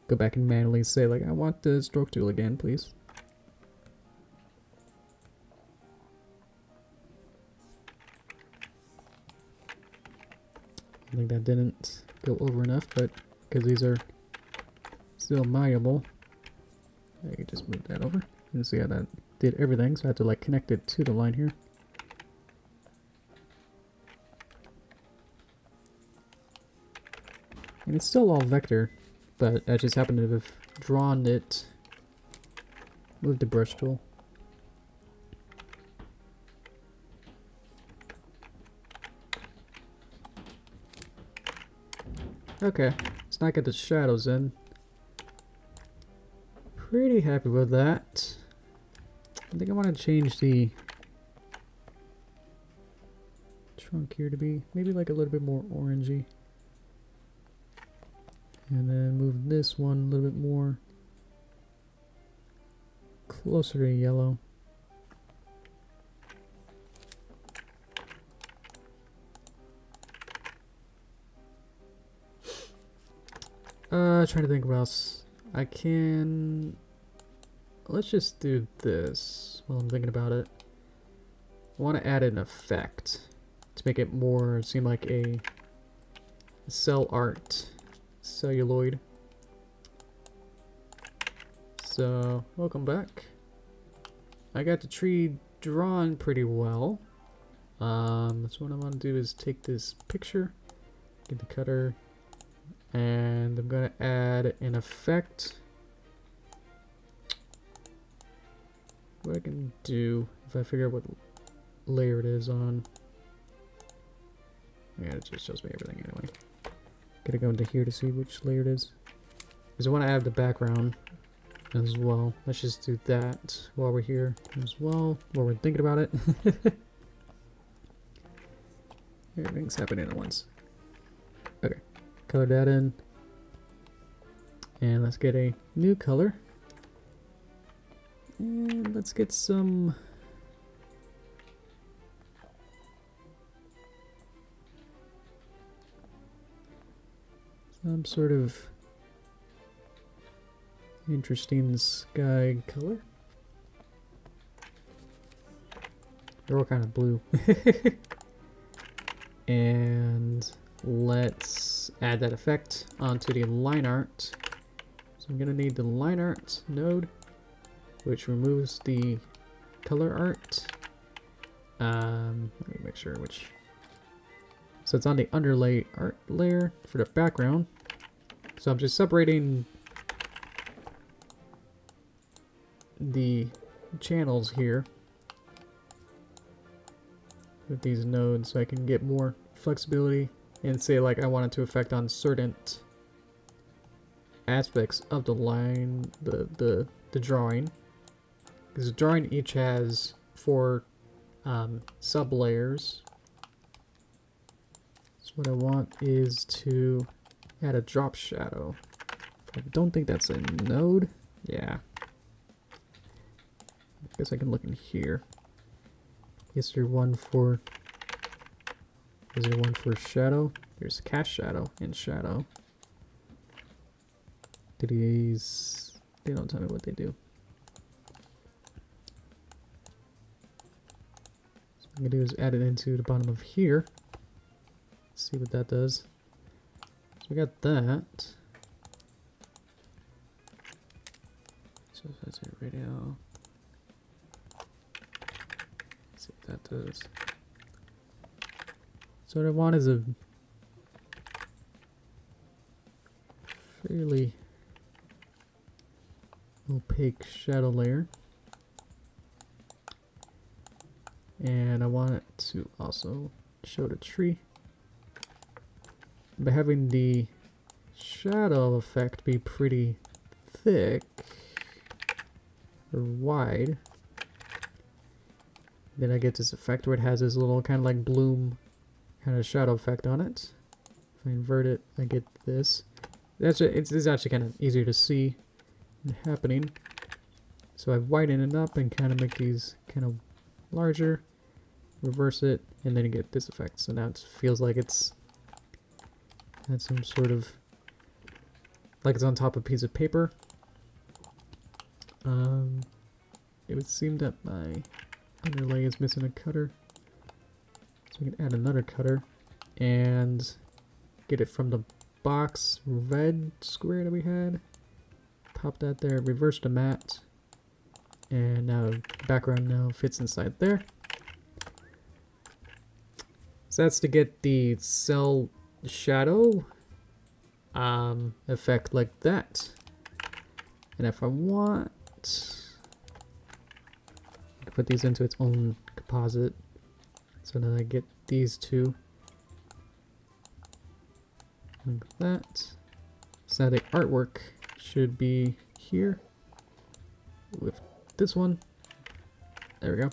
go back and manually say like, I want the stroke tool again, please. I think that didn't go over enough, but because these are still malleable, I can just move that over. You can see how that did everything, so I have to like connect it to the line here. And it's still all vector, but I just happen to have drawn it. Move the brush tool. Okay, let's not get the shadows in. Pretty happy with that. I think I want to change the trunk here to be maybe like a little bit more orangey. And then move this one a little bit more closer to yellow. Trying to think what else I can. Let's just do this while I'm thinking about it. I want to add an effect to make it more seem like a cell art celluloid. So, welcome back. I got the tree drawn pretty well. So what I want to do is take this picture, get the cutter, and I'm going to add an effect. What I can do, if I figure out what layer it is on. Yeah, it just shows me everything anyway. Gotta go into here to see which layer it is. Because I want to add the background as well. Let's just do that while we're here as well, while we're thinking about it. Everything's happening at once. Okay, color that in. And let's get a new color. And let's get some sort of interesting sky color. They're all kind of blue. And let's add that effect onto the line art. So I'm gonna need the line art node, which removes the color art. Let me make sure which. So it's on the underlay art layer for the background. So I'm just separating the channels here with these nodes so I can get more flexibility and say like I want it to affect on certain aspects of the line, the drawing. Because the drawing each has 4 sub layers. So what I want is to add a drop shadow. I don't think that's a node. Yeah. I guess I can look in here. Is there one for shadow? There's cast shadow and shadow. These, they don't tell me what they do. So what I'm gonna do is add it into the bottom of here. See what that does. So we got that. So that's a radio. Let's see what that does. So what I want is a fairly opaque shadow layer. And I want it to also show the tree. By having the shadow effect be pretty thick or wide, then I get this effect where it has this little kind of like bloom kind of shadow effect on it. If I invert it, I get this. It's actually kind of easier to see happening. So I widen it up and kind of make these kind of larger, reverse it, and then you get this effect. So now it feels like it's Add some sort of, like it's on top of a piece of paper. It would seem that my underlay is missing a cutter. So we can add another cutter and get it from the box red square that we had. Pop that there, reverse the matte. And now the background now fits inside there. So that's to get the cell shadow effect like that. And if I want, I can put these into its own composite. So then I get these two like that. So now the artwork should be here with this one. There we go.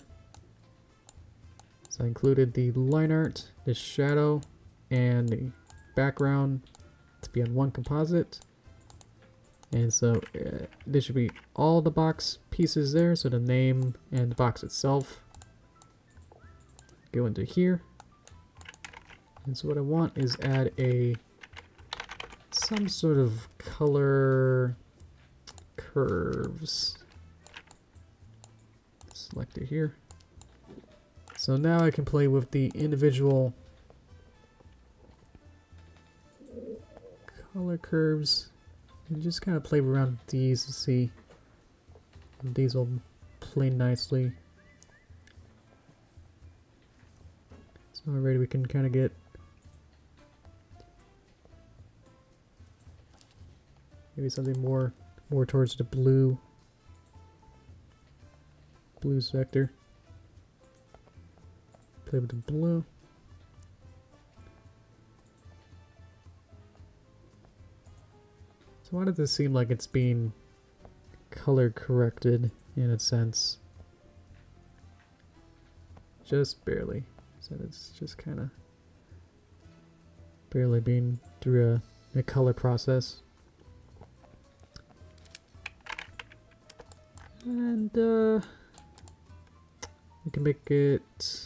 So I included the line art, the shadow, and the background to be on one composite. And so this should be all the box pieces there. So the name and the box itself go into here. And so what I want is add some sort of color curves. Select it here. So now I can play with the individual color curves and just kind of play around with these to see if these will play nicely. So already we can kind of get maybe something more towards the blue sector. Play with the blue. So why does this seem like it's being color corrected in a sense? Just barely. So it's just kind of barely being through a color process. And we can make it.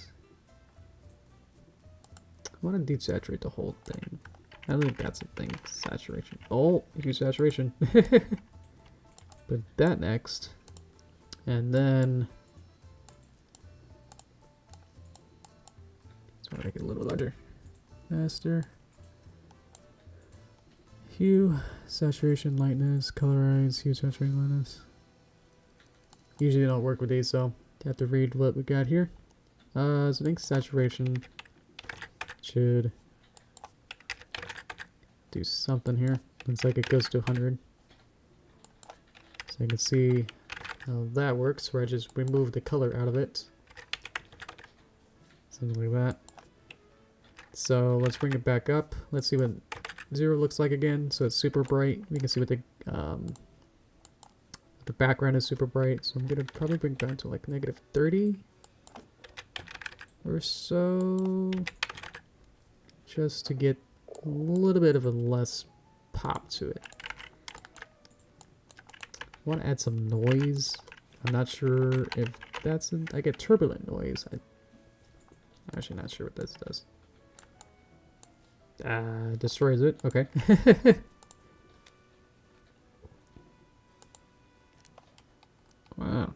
I want to desaturate the whole thing. I don't think that's a thing. Saturation. Oh, huge saturation. Put that next. And then just want to make it a little larger. Faster. Hue, saturation, lightness, colorize, hue, saturation, lightness. Usually don't work with these, so you have to read what we got here. So I think saturation should do something here. Looks like it goes to 100. So you can see how that works, where I just remove the color out of it. Something like that. So let's bring it back up. Let's see what 0 looks like again. So it's super bright. We can see what the background is super bright. So I'm gonna probably bring it down to like -30 or so, just to get a little bit of a less pop to it. I want to add some noise. I'm not sure if that's I get turbulent noise. I'm actually not sure what this does. Destroys it. Okay. Wow.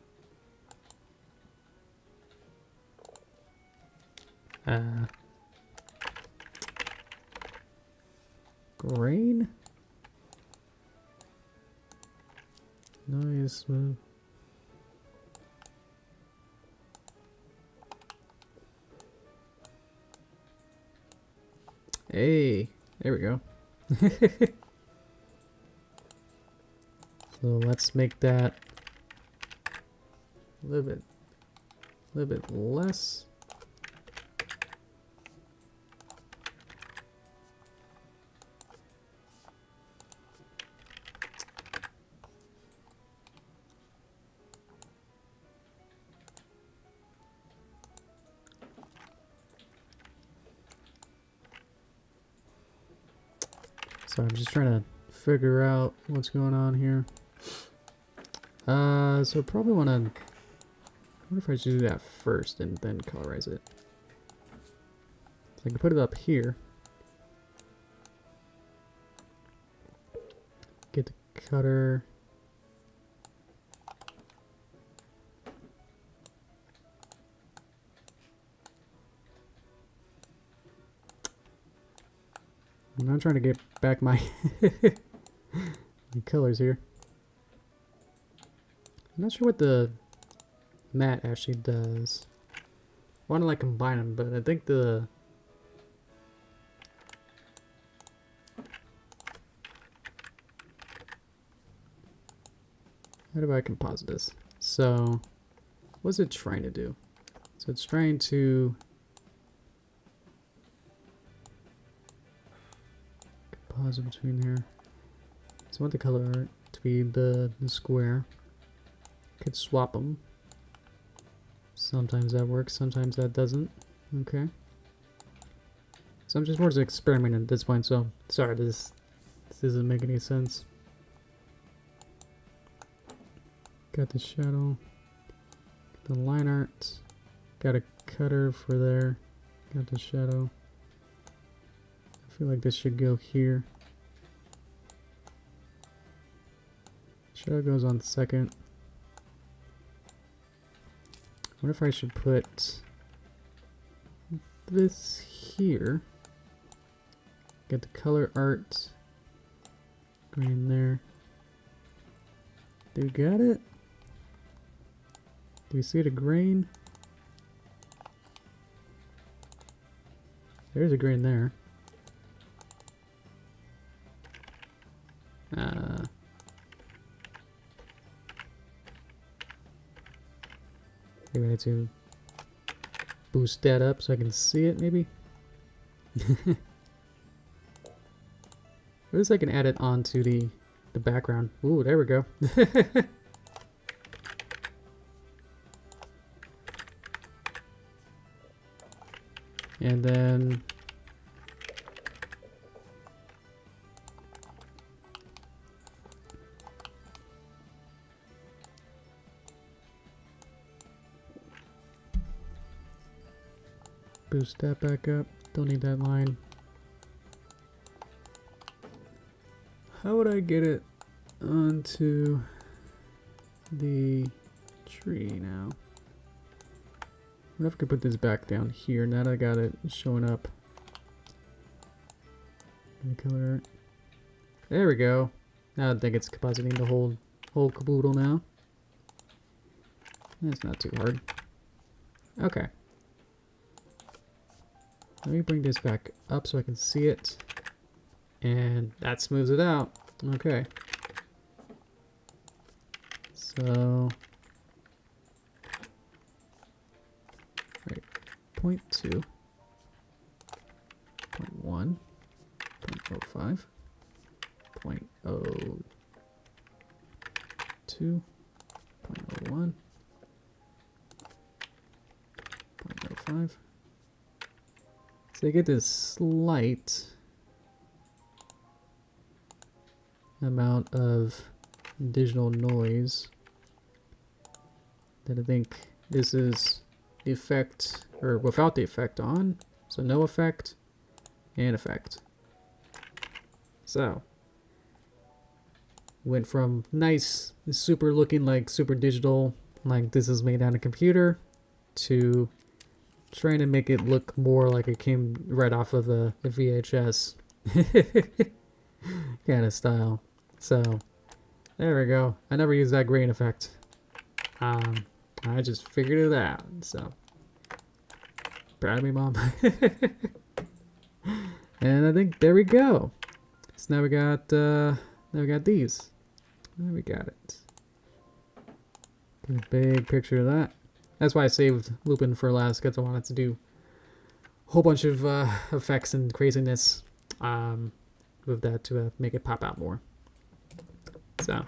Grain? Nice, man. Hey, there we go. So let's make that a little bit less. So I'm just trying to figure out what's going on here. So probably want to. I wonder if I should do that first and then colorize it. So I can put it up here. cutter. I'm not trying to get back my, my colors here. I'm not sure what the mat actually does. I want to like combine them, but I think the how do I composite this? So what's it trying to do? So it's trying to composite between here. So I want the color art to be the square. Could swap them. Sometimes that works, sometimes that doesn't. Okay. So I'm just more just experimenting at this point, so sorry, this doesn't make any sense. Got the shadow, the line art, got a cutter for there, got the shadow. I feel like this should go here. Shadow goes on second. I wonder if I should put this here. Get the color art. Green there. Do we got it? Do we see the grain? There's a grain there. Maybe I need to boost that up so I can see it, maybe? At least I can add it onto the background. Ooh, there we go. And then boost that back up. Don't need that line. How would I get it onto the tree now? I wonder if I could put this back down here now that I got it showing up. The color art. There we go. Now I think it's compositing the whole caboodle now. That's not too hard. Okay. Let me bring this back up so I can see it. And that smooths it out. Okay. So, right, 0.2, 0.1, 0.05, 0.02, 0.01, 0.05. So you get this slight amount of digital noise that I think this is the effect, or without the effect on. So no effect and effect. So went from nice, super looking like super digital, like this is made on a computer, to trying to make it look more like it came right off of a VHS kind of style. So there we go. I never used that grain effect. I just figured it out. So proud of me, Mom. And I think there we go. So now we got these. There we got it. Get a big picture of that. That's why I saved Lupin for last, because I wanted to do a whole bunch of effects and craziness with that to make it pop out more. So,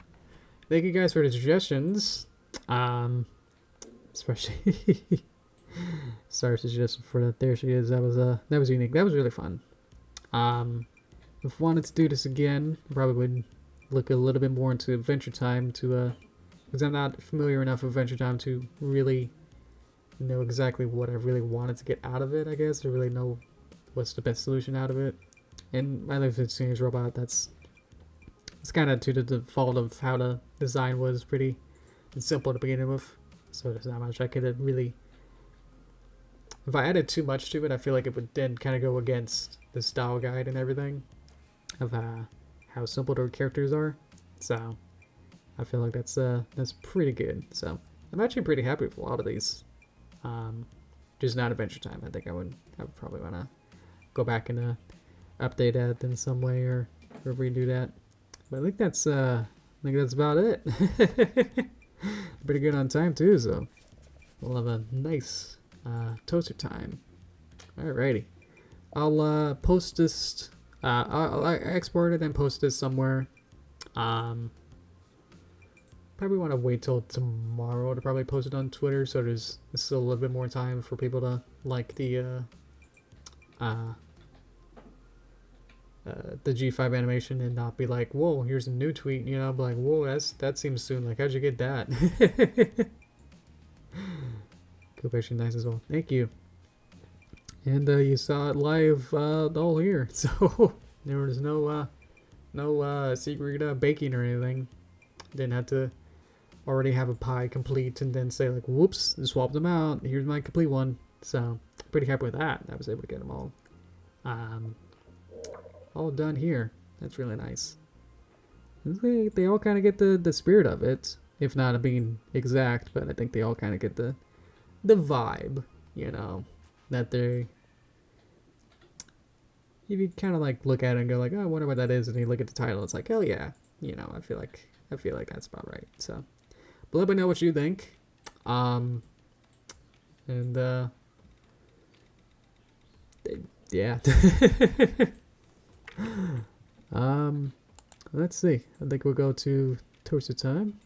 thank you guys for the suggestions. Especially Star's suggestion for that. There she is. That was unique. That was really fun. If wanted to do this again, probably would look a little bit more into Adventure Time to because I'm not familiar enough with Adventure Time to really know exactly what I really wanted to get out of it, I guess, to really know what's the best solution out of it. And my Life Series Robot, that's it's kind of to the default of how the design was, pretty simple to begin with. So there's not much I could really. If I added too much to it, I feel like it would then kind of go against the style guide and everything of how simple the characters are. So I feel like that's pretty good. So I'm actually pretty happy with a lot of these. Just not Adventure Time. I think I would probably want to go back and update that in some way or redo that. But I think that's about it. Pretty good on time too. So we'll have a nice toaster time. Alrighty, I'll post this. I'll export it and post this somewhere. Probably want to wait till tomorrow to probably post it on Twitter, so there's still a little bit more time for people to like the G5 animation and not be like, whoa, here's a new tweet, you know, be like, whoa, that seems soon. Like, how'd you get that? Cool picture, nice as well. Thank you. And you saw it live all here, so there was no secret baking or anything. Didn't have to already have a pie complete and then say like, whoops, swap them out. Here's my complete one. So pretty happy with that. I was able to get them all done here. That's really nice. They all kind of get the spirit of it, if not being exact, but I think they all kind of get the vibe, you know, that they. If you kind of like look at it and go like, oh, I wonder what that is, and you look at the title, it's like, hell yeah, you know, I feel like that's about right. So, but let me know what you think. Yeah. Let's see. I think we'll go to Toaster Time.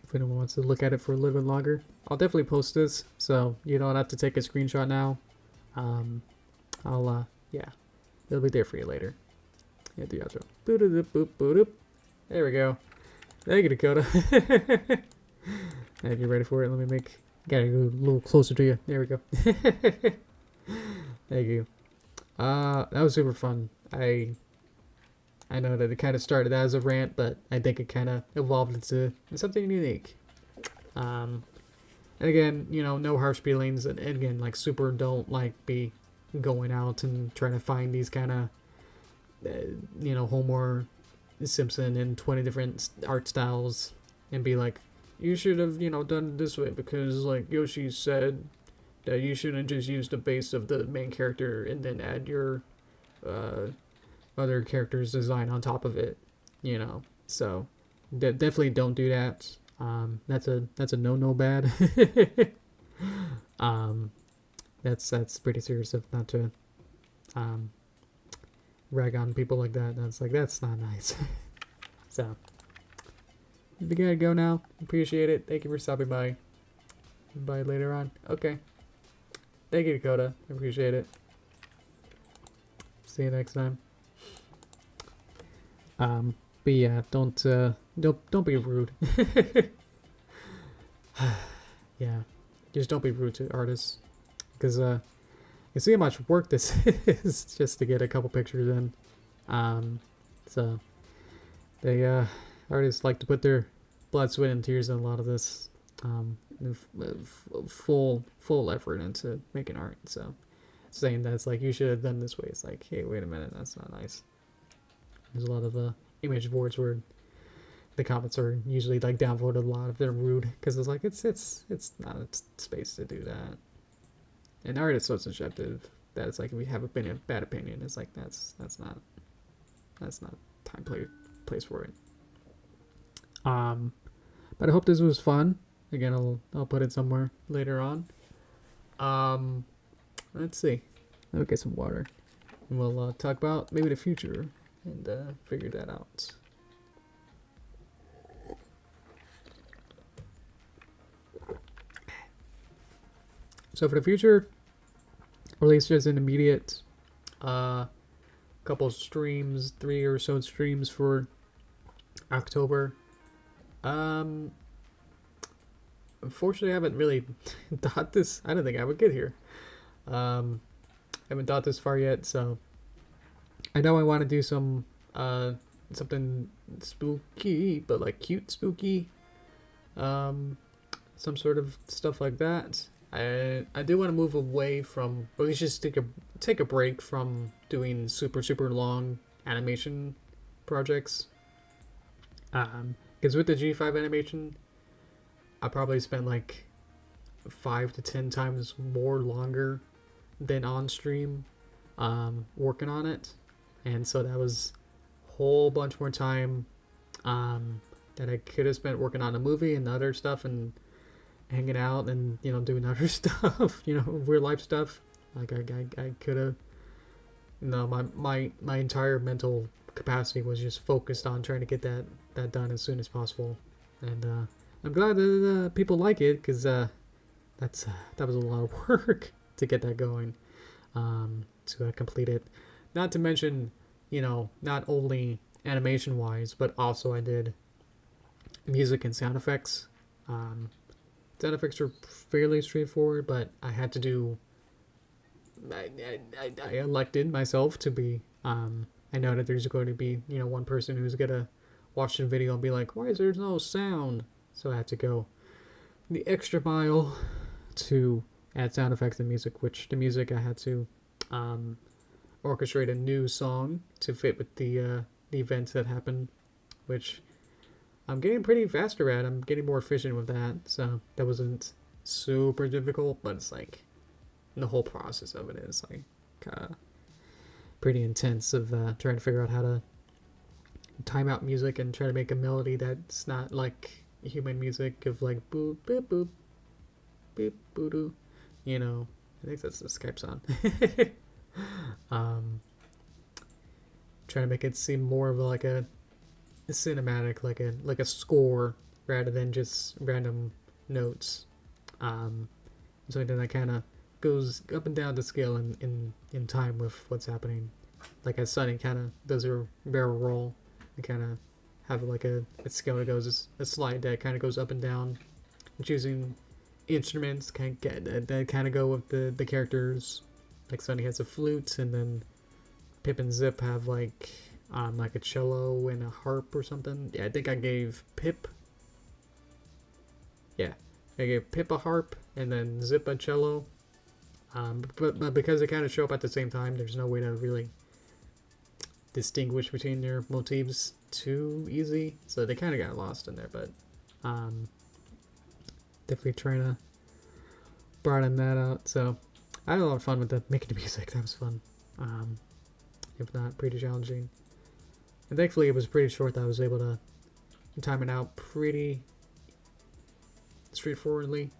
If anyone wants to look at it for a little bit longer, I'll definitely post this, so you don't have to take a screenshot now. Yeah, it'll be there for you later. Yeah, the outro. Boop, boop, boop. There we go. Thank you, Dakota. If you're ready for it, let me gotta go a little closer to you. There we go. Thank you. That was super fun. I know that it kind of started as a rant, but I think it kind of evolved into something unique. And again, you know, no harsh feelings, and again, like, super don't like be going out and trying to find these kind of, you know, Homer Simpson in 20 different art styles and be like, you should have, you know, done it this way because, like, Yoshi said that you shouldn't just use the base of the main character and then add your other character's design on top of it, you know. So definitely don't do that. That's a no bad. That's pretty serious of not to rag on people like that. That's not nice. So we gotta go now. Appreciate it. Thank you for stopping by. Bye later on. Okay. Thank you, Dakota. I appreciate it. See you next time. But yeah, don't be rude. Yeah, just don't be rude to artists, because you see how much work this is just to get a couple pictures in. So they artists like to put their blood, sweat, and tears in a lot of this. Full effort into making art. So saying that it's like you should have done this way, it's like, hey, wait a minute, that's not nice. There's a lot of image boards where the comments are usually like downvoted a lot if they're rude, because it's like it's not a space to do that. And art is so subjective that it's like if we have a bad opinion, it's like that's not time place for it. But I hope this was fun. Again, I'll put it somewhere later on. Let's see. Let me get some water, and we'll talk about maybe the future and figure that out. So for the future, or at least just an immediate couple streams, 3 or so streams for October. Unfortunately, I haven't really thought this. I don't think I would get here. I haven't thought this far yet, so I know I want to do some something spooky, but like cute spooky. Some sort of stuff like that. I do want to move away from, or at least just take a break from doing super long animation projects. Because with the G5 animation, I probably spent like 5 to 10 times more longer than on stream working on it, and so that was a whole bunch more time that I could have spent working on a movie and other stuff and hanging out and doing other stuff, real life stuff. Like I could have, my entire mental capacity was just focused on trying to get that done as soon as possible, and I'm glad that people like it, because that was a lot of work to get that going, to complete it. Not to mention, not only animation wise, but also I did music and sound effects. Sound effects were fairly straightforward, but I had to do. I elected myself to be. I know that there's going to be one person who's gonna watch the video and be like, "Why is there no sound?" So I had to go the extra mile to add sound effects and music. Which the music I had to orchestrate a new song to fit with the events that happened, which I'm getting pretty faster at. I'm getting more efficient with that, so that wasn't super difficult, but it's like the whole process of it is like pretty intense of trying to figure out how to time out music and try to make a melody that's not like human music of like boop boop boop beep boo doo. I think that's the Skype sound. Trying to make it seem more of like a cinematic, like a score rather than just random notes. Something that kind of goes up and down the scale in time with what's happening. Like as Sunny kind of does her barrel roll, and kind of have like a scale that goes a slide that kind of goes up and down. And choosing instruments that kind of go with the characters. Like Sunny has a flute, and then Pip and Zip have like a cello and a harp or something. Yeah, I think I gave Pip. Yeah, I gave Pip a harp and then Zip a cello. But because they kind of show up at the same time, there's no way to really distinguish between their motifs too easy. So they kind of got lost in there, but definitely trying to broaden that out. So I had a lot of fun with making the music. That was fun. If not, pretty challenging. And thankfully it was pretty short that I was able to time it out pretty straightforwardly.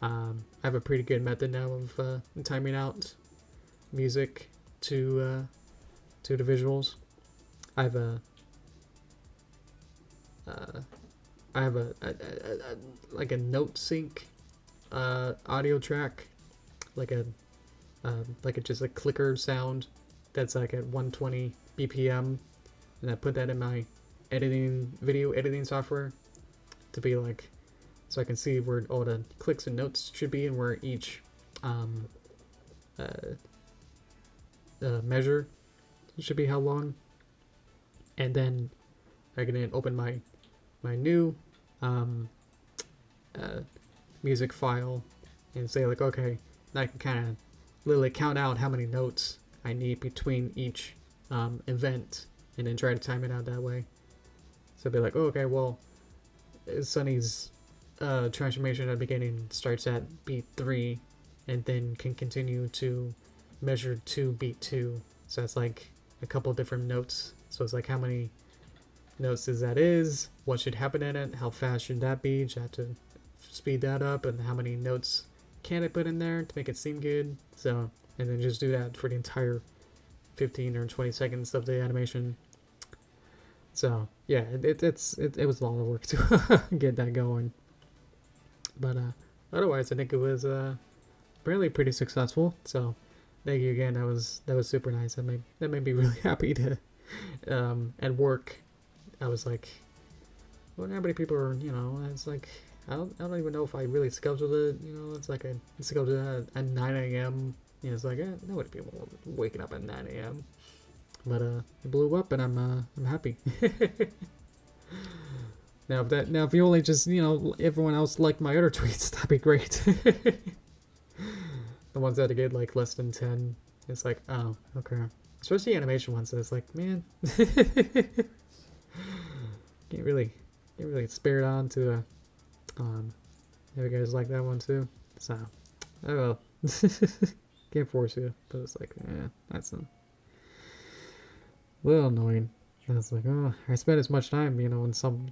I have a pretty good method now of timing out music to the visuals. I have a like a note sync audio track, like just a clicker sound that's like at 120 BPM, and I put that in my video editing software to be like, so I can see where all the clicks and notes should be and where each measure should be how long. And then I can then open my new music file and say like, okay, now I can kind of literally count out how many notes I need between each event, and then try to time it out that way. So I'll be like, oh, okay, well, Sunny's transformation at the beginning starts at beat 3 and then can continue to measure to beat 2. So that's like a couple different notes. So it's like how many notes is, what should happen in it, how fast should that be, should I have to speed that up, and how many notes can I put in there to make it seem good. So, and then just do that for the entire 15 or 20 seconds of the animation. So yeah, it was a lot of work to get that going. But otherwise, I think it was apparently pretty successful. So thank you again. That was super nice. That made me really happy to at work. I was like, well, how many people are, it's like, I don't even know if I really scheduled it. It's like I scheduled it at 9 a.m. It's like nobody people waking up at 9 a.m. But it blew up, and I'm happy. Now if you only just, you know, everyone else liked my other tweets, that'd be great. The ones that get like less than 10, it's like, oh, okay. Especially animation ones, it's like, man, can't really spare it on to if you guys like that one too. So, I don't know. Can't force you, but it's like, that's a little annoying. And it's like, oh, I spent as much time, you know, on some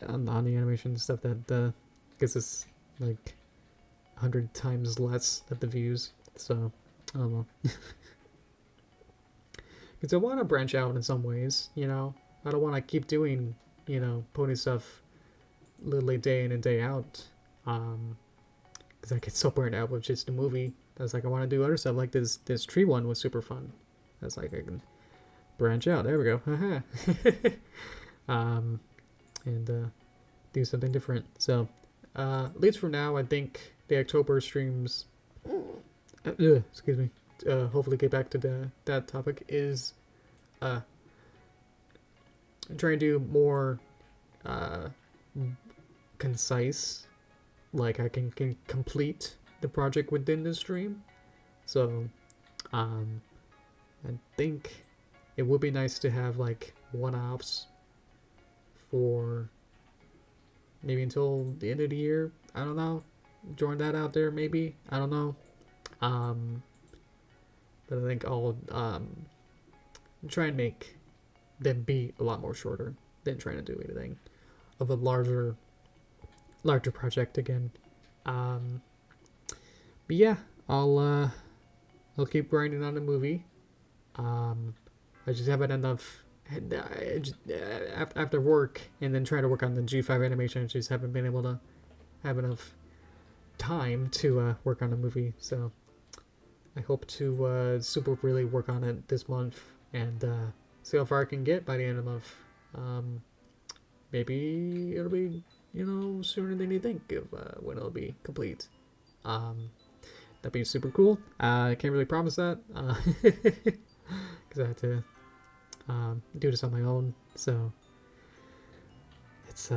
on the animation stuff that gets us like 100 times less at the views. So I don't know. Because I want to branch out in some ways, you know. I don't want to keep doing, you know, pony stuff literally day in and day out. Because I get so burned out with just a movie. That's like, I want to do other stuff. Like this tree one was super fun. That's like, I can branch out. There we go. Haha. And do something different. So, at least for now, I think the October streams. Excuse me. Hopefully, get back to that topic. Is trying to do more concise. Like I can complete the project within the stream. So, I think it would be nice to have like one-offs for maybe until the end of the year. I don't know. Join that out there maybe. I don't know. But I think I'll try and make them be a lot more shorter than trying to do anything of a larger project again. But yeah, I'll keep grinding on the movie. I just haven't enough after work and then trying to work on the G5 animation. I just haven't been able to have enough time to work on the movie. So I hope to super really work on it this month and see how far I can get by the end of the month. Maybe it'll be, you know, sooner than you think of when it'll be complete. That'd be super cool. I can't really promise that because I have to do this on my own. So it's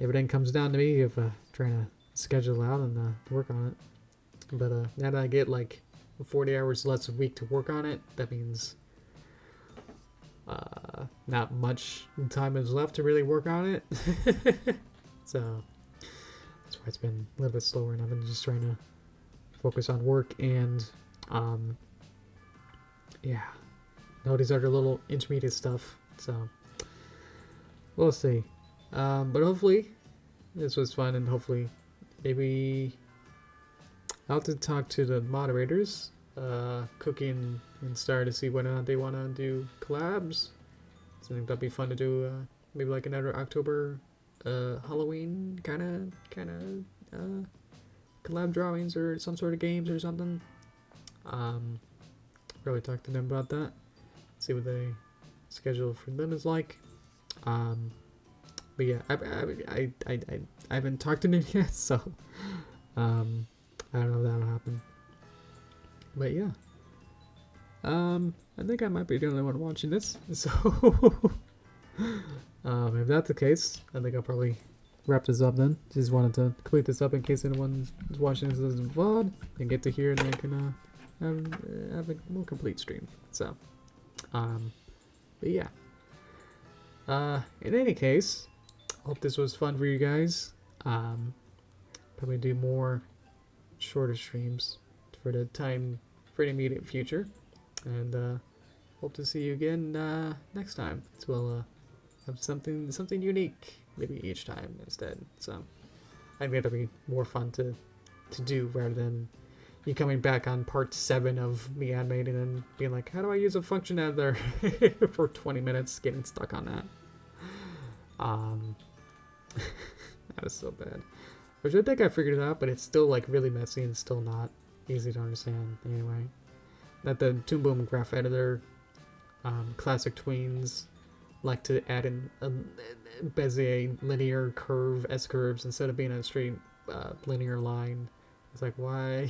everything comes down to me of trying to schedule out and work on it. But now that I get like 40 hours less a week to work on it, that means not much time is left to really work on it. So that's why it's been a little bit slower, and I've been just trying to focus on work and yeah, all these other little intermediate stuff. So we'll see. But hopefully this was fun, and hopefully maybe I'll have to talk to the moderators, Cookie and Star, to see whether or not they want to do collabs. So I think that'd be fun to do, maybe like another October Halloween kind of collab drawings or some sort of games or something. Probably talk to them about that, see what the schedule for them is like. But yeah, I haven't talked to them yet, so I don't know if that'll happen. But yeah, I think I might be the only one watching this, so if that's the case, I think I'll probably wrap this up then. Just wanted to complete this up in case anyone is watching this as a VOD and get to hear, and they can have a more complete stream. So, but yeah. In any case, hope this was fun for you guys. Probably do more shorter streams for the immediate future, and hope to see you again next time. So we'll have something unique maybe each time instead. So I think that'll be more fun to do rather than you coming back on part 7 of me animating and being like, how do I use a function editor for 20 minutes, getting stuck on that. That was so bad. Which I think I figured it out, but it's still like really messy and still not easy to understand anyway. That the Toon Boom graph editor, classic tweens like to add in a Bezier linear curve, S-curves, instead of being a straight linear line. It's like, why?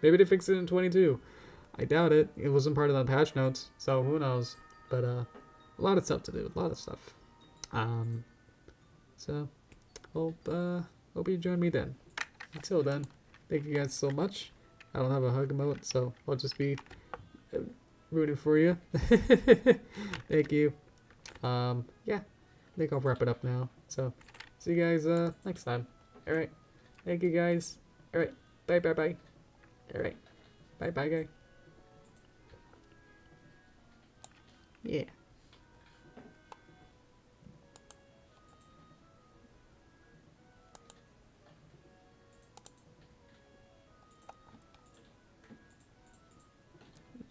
Maybe they fix it in 22. I doubt it. It wasn't part of the patch notes, so who knows? But a lot of stuff to do. A lot of stuff. So hope you join me then. Until then, thank you guys so much. I don't have a hug emote, so I'll just be rooting for you. Thank you. Yeah, I think I'll wrap it up now. So, see you guys next time. All right. Thank you guys. All right. Bye bye bye. All right. Bye bye guys. Yeah.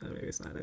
Maybe it's not.